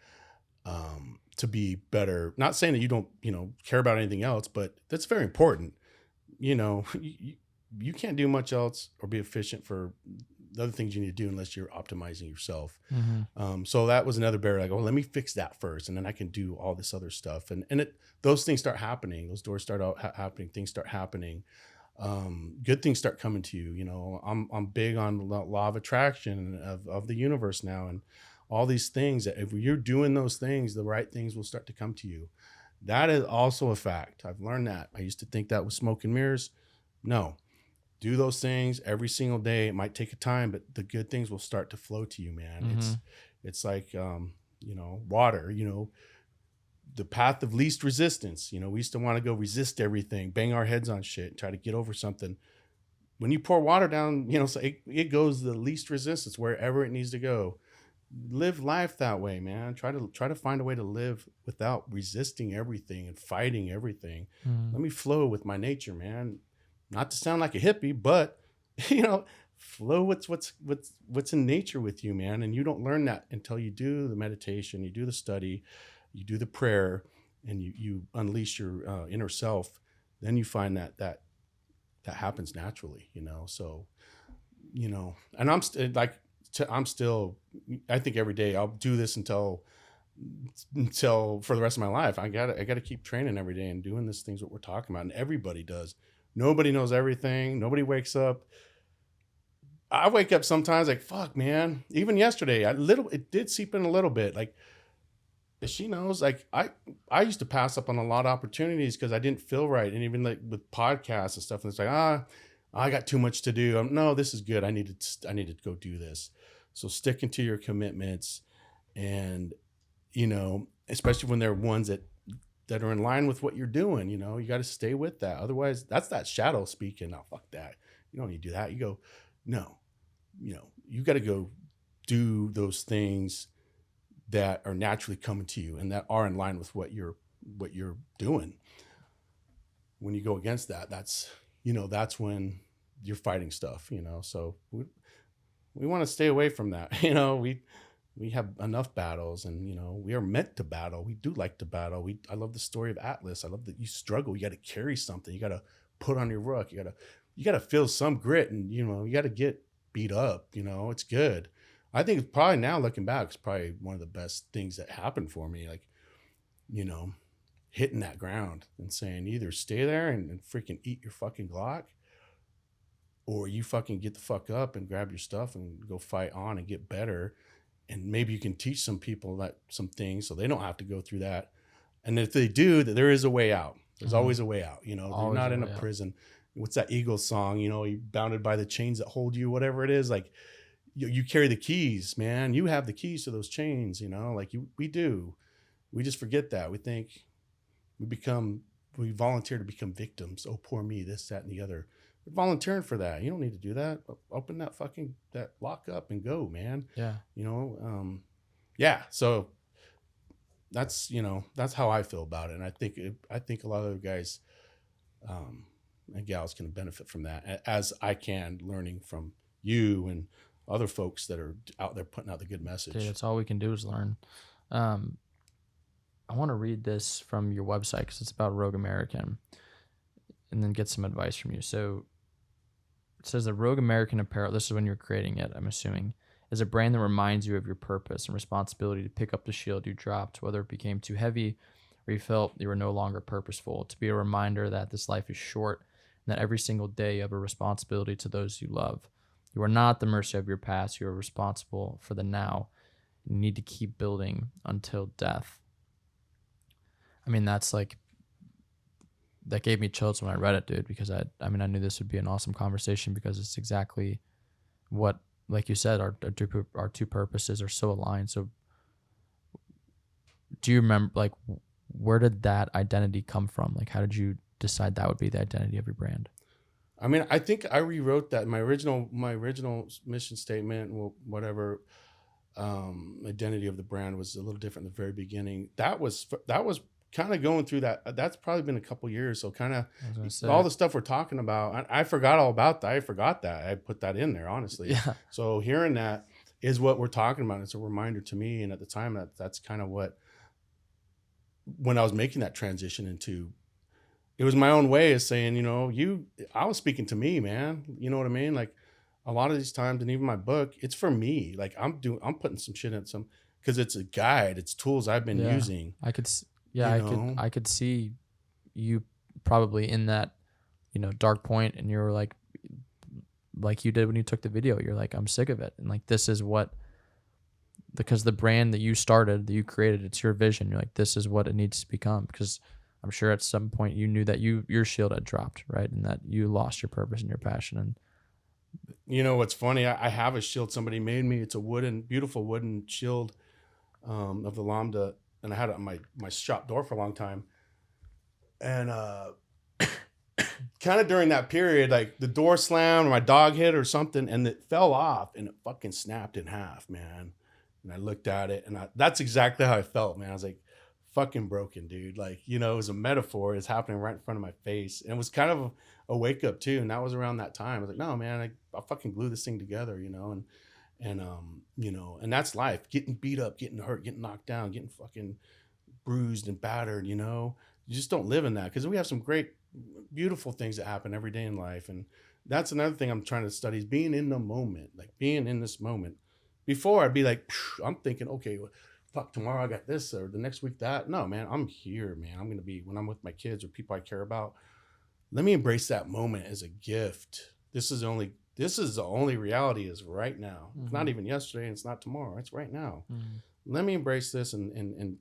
to be better. Not saying that you don't, care about anything else, but that's very important. You can't do much else or be efficient for other things you need to do unless you're optimizing yourself. Mm-hmm. So that was another barrier. Like, oh, let me fix that first, and then I can do all this other stuff. And those things start happening. Those doors start out happening. Things start happening. Good things start coming to you. You know, I'm big on the law of attraction of the universe now, and all these things that if you're doing those things, the right things will start to come to you. That is also a fact. I've learned that. I used to think that was smoke and mirrors. No, do those things every single day. It might take a time, but the good things will start to flow to you, man. Mm-hmm. It's like, you know, water, you know, the path of least resistance. You know, we used to want to go resist everything, bang our heads on shit, try to get over something. When you pour water down, you know, so it goes the least resistance wherever it needs to go. Live life that way, man. Try to find a way to live without resisting everything and fighting everything. Mm-hmm. Let me flow with my nature, man. Not to sound like a hippie, but you know, flow with what's in nature with you, man. And you don't learn that until you do the meditation, you do the study, you do the prayer, and you unleash your inner self. Then you find that happens naturally, you know. So, you know, and I'm still, I think every day I'll do this until for the rest of my life. I gotta keep training every day and doing these things what we're talking about. And everybody does. Nobody knows everything. Nobody wakes up. I wake up sometimes like, fuck, man. Even yesterday, it did seep in a little bit. Like, she knows, like, I used to pass up on a lot of opportunities because I didn't feel right. And even like with podcasts and stuff, and it's like, I got too much to do. No, this is good. I need to go do this. So sticking to your commitments, and, you know, especially when they're ones that are in line with what you're doing, you know, you got to stay with that. Otherwise, that's that shadow speaking. Oh, fuck that. You don't need to do that. You go, no, you know, you got to go do those things that are naturally coming to you and that are in line with what you're doing. When you go against that, that's when you're fighting stuff, you know. So we want to stay away from that. You know, we have enough battles, and, you know, we are meant to battle. We do like to battle. I love the story of Atlas. I love that you struggle. You got to carry something. You got to put on your ruck. You got to feel some grit, and, you know, you got to get beat up. You know, it's good. I think it's probably, now looking back, it's probably one of the best things that happened for me. Like, you know, hitting that ground and saying, either stay there and freaking eat your fucking Glock, or you fucking get the fuck up and grab your stuff and go fight on and get better. And maybe you can teach some people some things so they don't have to go through that. And if they do, that there is a way out. There's always a way out. You know, you're not in a prison. What's that Eagles song? You know, you're bounded by the chains that hold you, whatever it is. Like, you carry the keys, man. You have the keys to those chains, you know, like we do. We just forget that. We think we volunteer to become victims. Oh, poor me, this, that, and the other. We're volunteering for that. You don't need to do that. Open that lock up and go, man. Yeah. You know, yeah. So that's how I feel about it. And I think a lot of guys and gals can benefit from that, as I can, learning from you and other folks that are out there putting out the good message. Dude, that's all we can do is learn. I want to read this from your website because it's about Rogue American, and then get some advice from you. So it says that Rogue American Apparel, this is when you're creating it, I'm assuming, is a brand that reminds you of your purpose and responsibility to pick up the shield you dropped, whether it became too heavy or you felt you were no longer purposeful, to be a reminder that this life is short and that every single day you have a responsibility to those you love. You are not at the mercy of your past. You are responsible for the now. You need to keep building until death. I mean, that's like, that gave me chills when I read it, dude, because I knew this would be an awesome conversation, because it's exactly what, like you said, our two purposes are so aligned. So do you remember, like, where did that identity come from? Like, how did you decide that would be the identity of your brand? I mean, I think I rewrote that. My original mission statement, whatever, identity of the brand was a little different at the very beginning. That was kind of going through that. That's probably been a couple years. So kind of all the stuff we're talking about, I forgot all about that. I forgot that. I put that in there, honestly. Yeah. So hearing that is what we're talking about. It's a reminder to me. And at the time, that's kind of what, when I was making that transition into, it was my own way of saying, you know, I was speaking to me, man. You know what I mean? Like, a lot of these times, and even my book, it's for me. Like I'm putting some shit in some, because it's a guide, it's tools I've been Yeah. using. Yeah, You know? I could see you probably in that, dark point, and you're like you did when you took the video. You're like, I'm sick of it, and like this is what, because the brand that you started, that you created, it's your vision. You're like, this is what it needs to become. Because I'm sure at some point you knew that your shield had dropped, right, and that you lost your purpose and your passion. And You know what's funny? I have a shield somebody made me. It's a beautiful wooden shield of the Lambda, and I had it on my shop door for a long time. And kind of during that period, like the door slammed or my dog hit or something, and it fell off and it fucking snapped in half, man. And I looked at it, and that's exactly how I felt, man. I was like, fucking broken, dude. Like, it was a metaphor. It's happening right in front of my face. And it was kind of a wake up too. And that was around that time. I was like, no, man, I'll fucking glue this thing together, and that's life. Getting beat up, getting hurt, getting knocked down, getting fucking bruised and battered, You just don't live in that, because we have some great, beautiful things that happen every day in life. And that's another thing I'm trying to study, is being in the moment, like being in this moment. Before I'd be like, I'm thinking, okay, fuck, tomorrow I got this, or the next week that. No, man, I'm here, man. I'm going to be, when I'm with my kids or people I care about, let me embrace that moment as a gift. This is the only reality, is right now. It's not even yesterday, and it's not tomorrow. It's right now. Let me embrace this and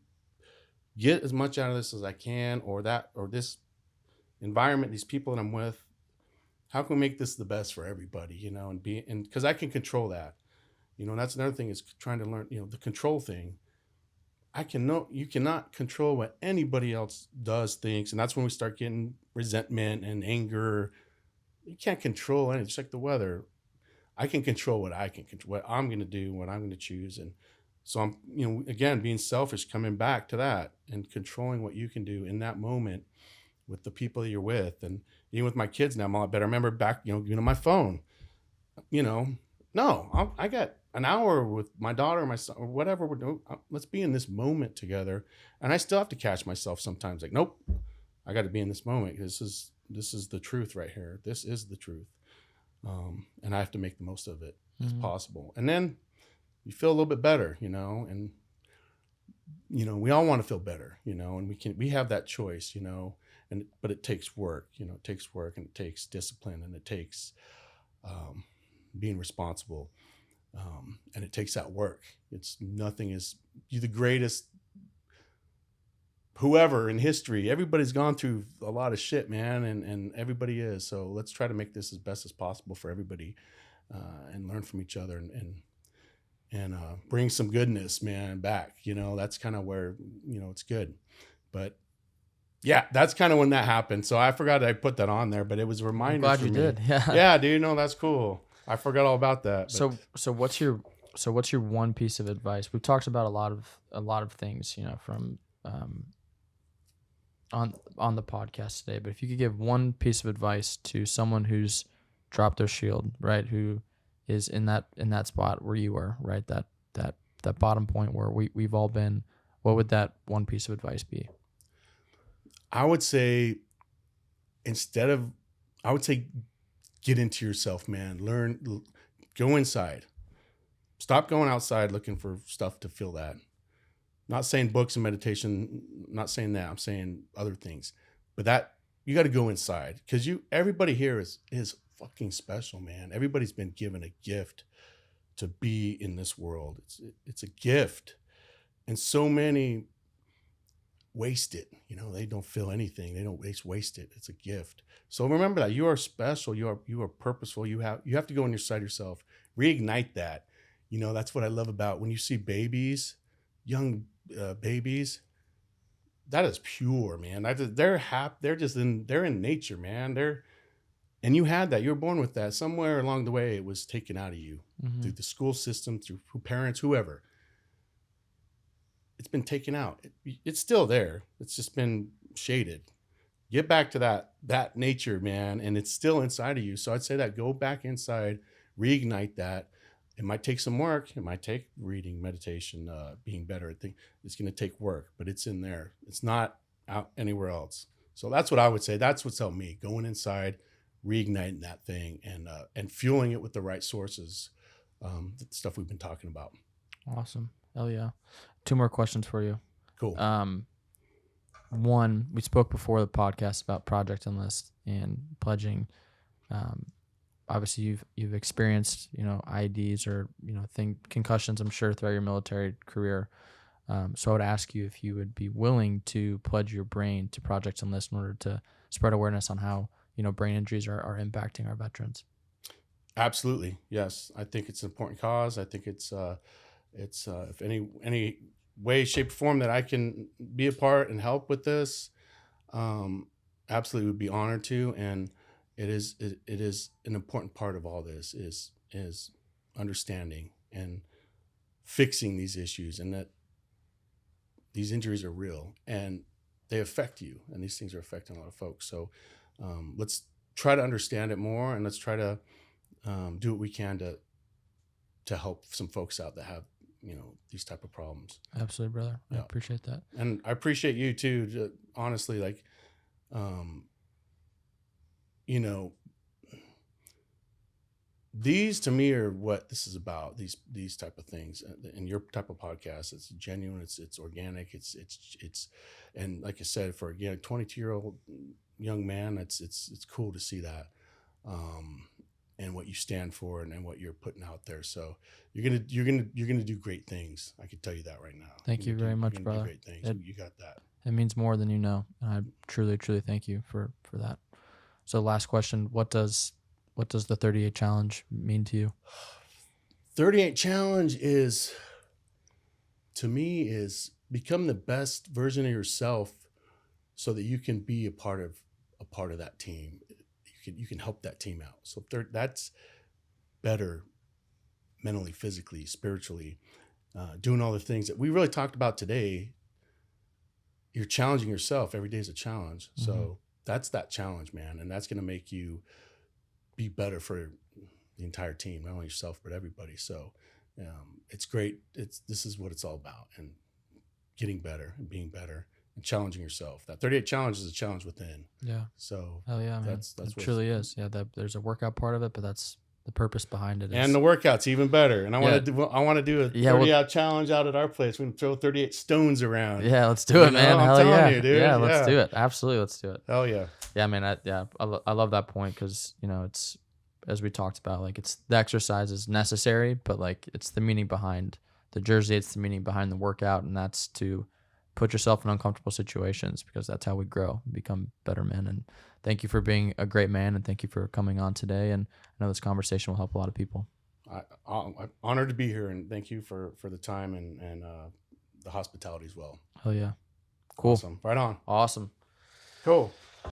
get as much out of this as I can, or this environment, these people that I'm with. How can we make this the best for everybody, and because I can control that. And that's another thing, is trying to learn, the control thing. You cannot control what anybody else does, thinks. And that's when we start getting resentment and anger. You can't control anything. It's like the weather. I can control what I can control, what I'm going to do, what I'm going to choose. And so I'm, again, being selfish, coming back to that and controlling what you can do in that moment with the people that you're with. And even with my kids now, I'm a lot better. I remember back, my phone, no, I got an hour with my daughter or my son or whatever we're doing. Let's be in this moment together. And I still have to catch myself sometimes, like, nope, I got to be in this moment. This is the truth right here. This is the truth. And I have to make the most of it as possible. And then you feel a little bit better, and, we all want to feel better, and we have that choice, but it takes work, it takes work, and it takes discipline, and it takes, being responsible. And it takes that work. You're the greatest whoever in history. Everybody's gone through a lot of shit, man. And everybody is. So let's try to make this as best as possible for everybody, and learn from each other and bring some goodness, man, back. That's kind of where, it's good. But yeah, that's kind of when that happened. So I forgot I put that on there, but it was a reminder. I'm glad you did. Yeah. Yeah, dude. No, that's cool. I forgot all about that. But. So what's your one piece of advice? We've talked about a lot of things, from on the podcast today. But if you could give one piece of advice to someone who's dropped their shield, right, who is in that spot where you were, right, that bottom point where we've all been, what would that one piece of advice be? I would say get into yourself, man. Go inside. Stop going outside looking for stuff to fill that. Not saying books and meditation, not saying that. I'm saying other things. But that, you got to go inside, because everybody here is fucking special, man. Everybody's been given a gift to be in this world. It's a gift. And so many waste it. They don't feel anything. They don't waste it. It's a gift. So remember that you are special. You are purposeful. You have to go inside yourself, reignite that. That's what I love about when you see babies, young babies. That is pure, man. They're happy. They're in nature, man. And you had that. You were born with that. Somewhere along the way, it was taken out of you through the school system, through parents, whoever. It's been taken out. It's still there. It's just been shaded. Get back to that nature, man, and it's still inside of you. So I'd say that go back inside, reignite that. It might take some work. It might take reading, meditation, being better at things. It's going to take work, but it's in there. It's not out anywhere else. So that's what I would say. That's what's helped me, going inside, reigniting that thing and fueling it with the right sources, the stuff we've been talking about. Awesome. Hell yeah. 2 more questions for you. Cool. One, we spoke before the podcast about Project Enlist and pledging. Obviously you've experienced, IEDs or, concussions, I'm sure, throughout your military career. So I would ask you if you would be willing to pledge your brain to Project Enlist in order to spread awareness on how, brain injuries are impacting our veterans. Absolutely. Yes. I think it's an important cause. I think it's if any way, shape, or form that I can be a part and help with this, absolutely would be honored to. And it is an important part of all this is understanding and fixing these issues, and that these injuries are real and they affect you, and these things are affecting a lot of folks. So let's try to understand it more, and let's try to do what we can to help some folks out that have these type of problems. Absolutely, brother. I appreciate that. And I appreciate you too, honestly, like, these to me are what this is about, these type of things. And your type of podcast, it's genuine, it's organic, it's and like I said, for again, a 22-year-old young man, it's cool to see that. And what you stand for and what you're putting out there. So you're gonna do great things. I can tell you that right now. Thank you very much, brother. Do great things. You got that. It means more than you know, and I truly, truly thank you for that. So last question: What does the 38 challenge mean to you? 38 challenge to me is become the best version of yourself, so that you can be a part of that team. You can help that team out. So that's better mentally, physically, spiritually, doing all the things that we really talked about today. You're challenging yourself. Every day is a challenge. Mm-hmm. So that's that challenge, man. And that's going to make you be better for the entire team, not only yourself, but everybody. So it's great. This is what it's all about, and getting better and being better. And challenging yourself. That 38 challenge is a challenge within. Yeah. So hell yeah, man. That's it truly is. Yeah, there's a workout part of it, but that's the purpose behind it. And the workout's even better. And I want to do a 30-out challenge out at our place. We can throw 38 stones around. Yeah, let's do it, man. Hell yeah, you, dude. Yeah, let's do it. Absolutely, let's do it. Hell yeah. Yeah, man. I love that point, because it's, as we talked about, like, it's the exercise is necessary, but like it's the meaning behind the jersey. It's the meaning behind the workout, and that's to put yourself in uncomfortable situations, because that's how we grow and become better men. And thank you for being a great man, and thank you for coming on today. And I know this conversation will help a lot of people. I'm honored to be here, and thank you for the time and the hospitality as well. Hell yeah. Cool. Awesome. Right on. Awesome. Cool.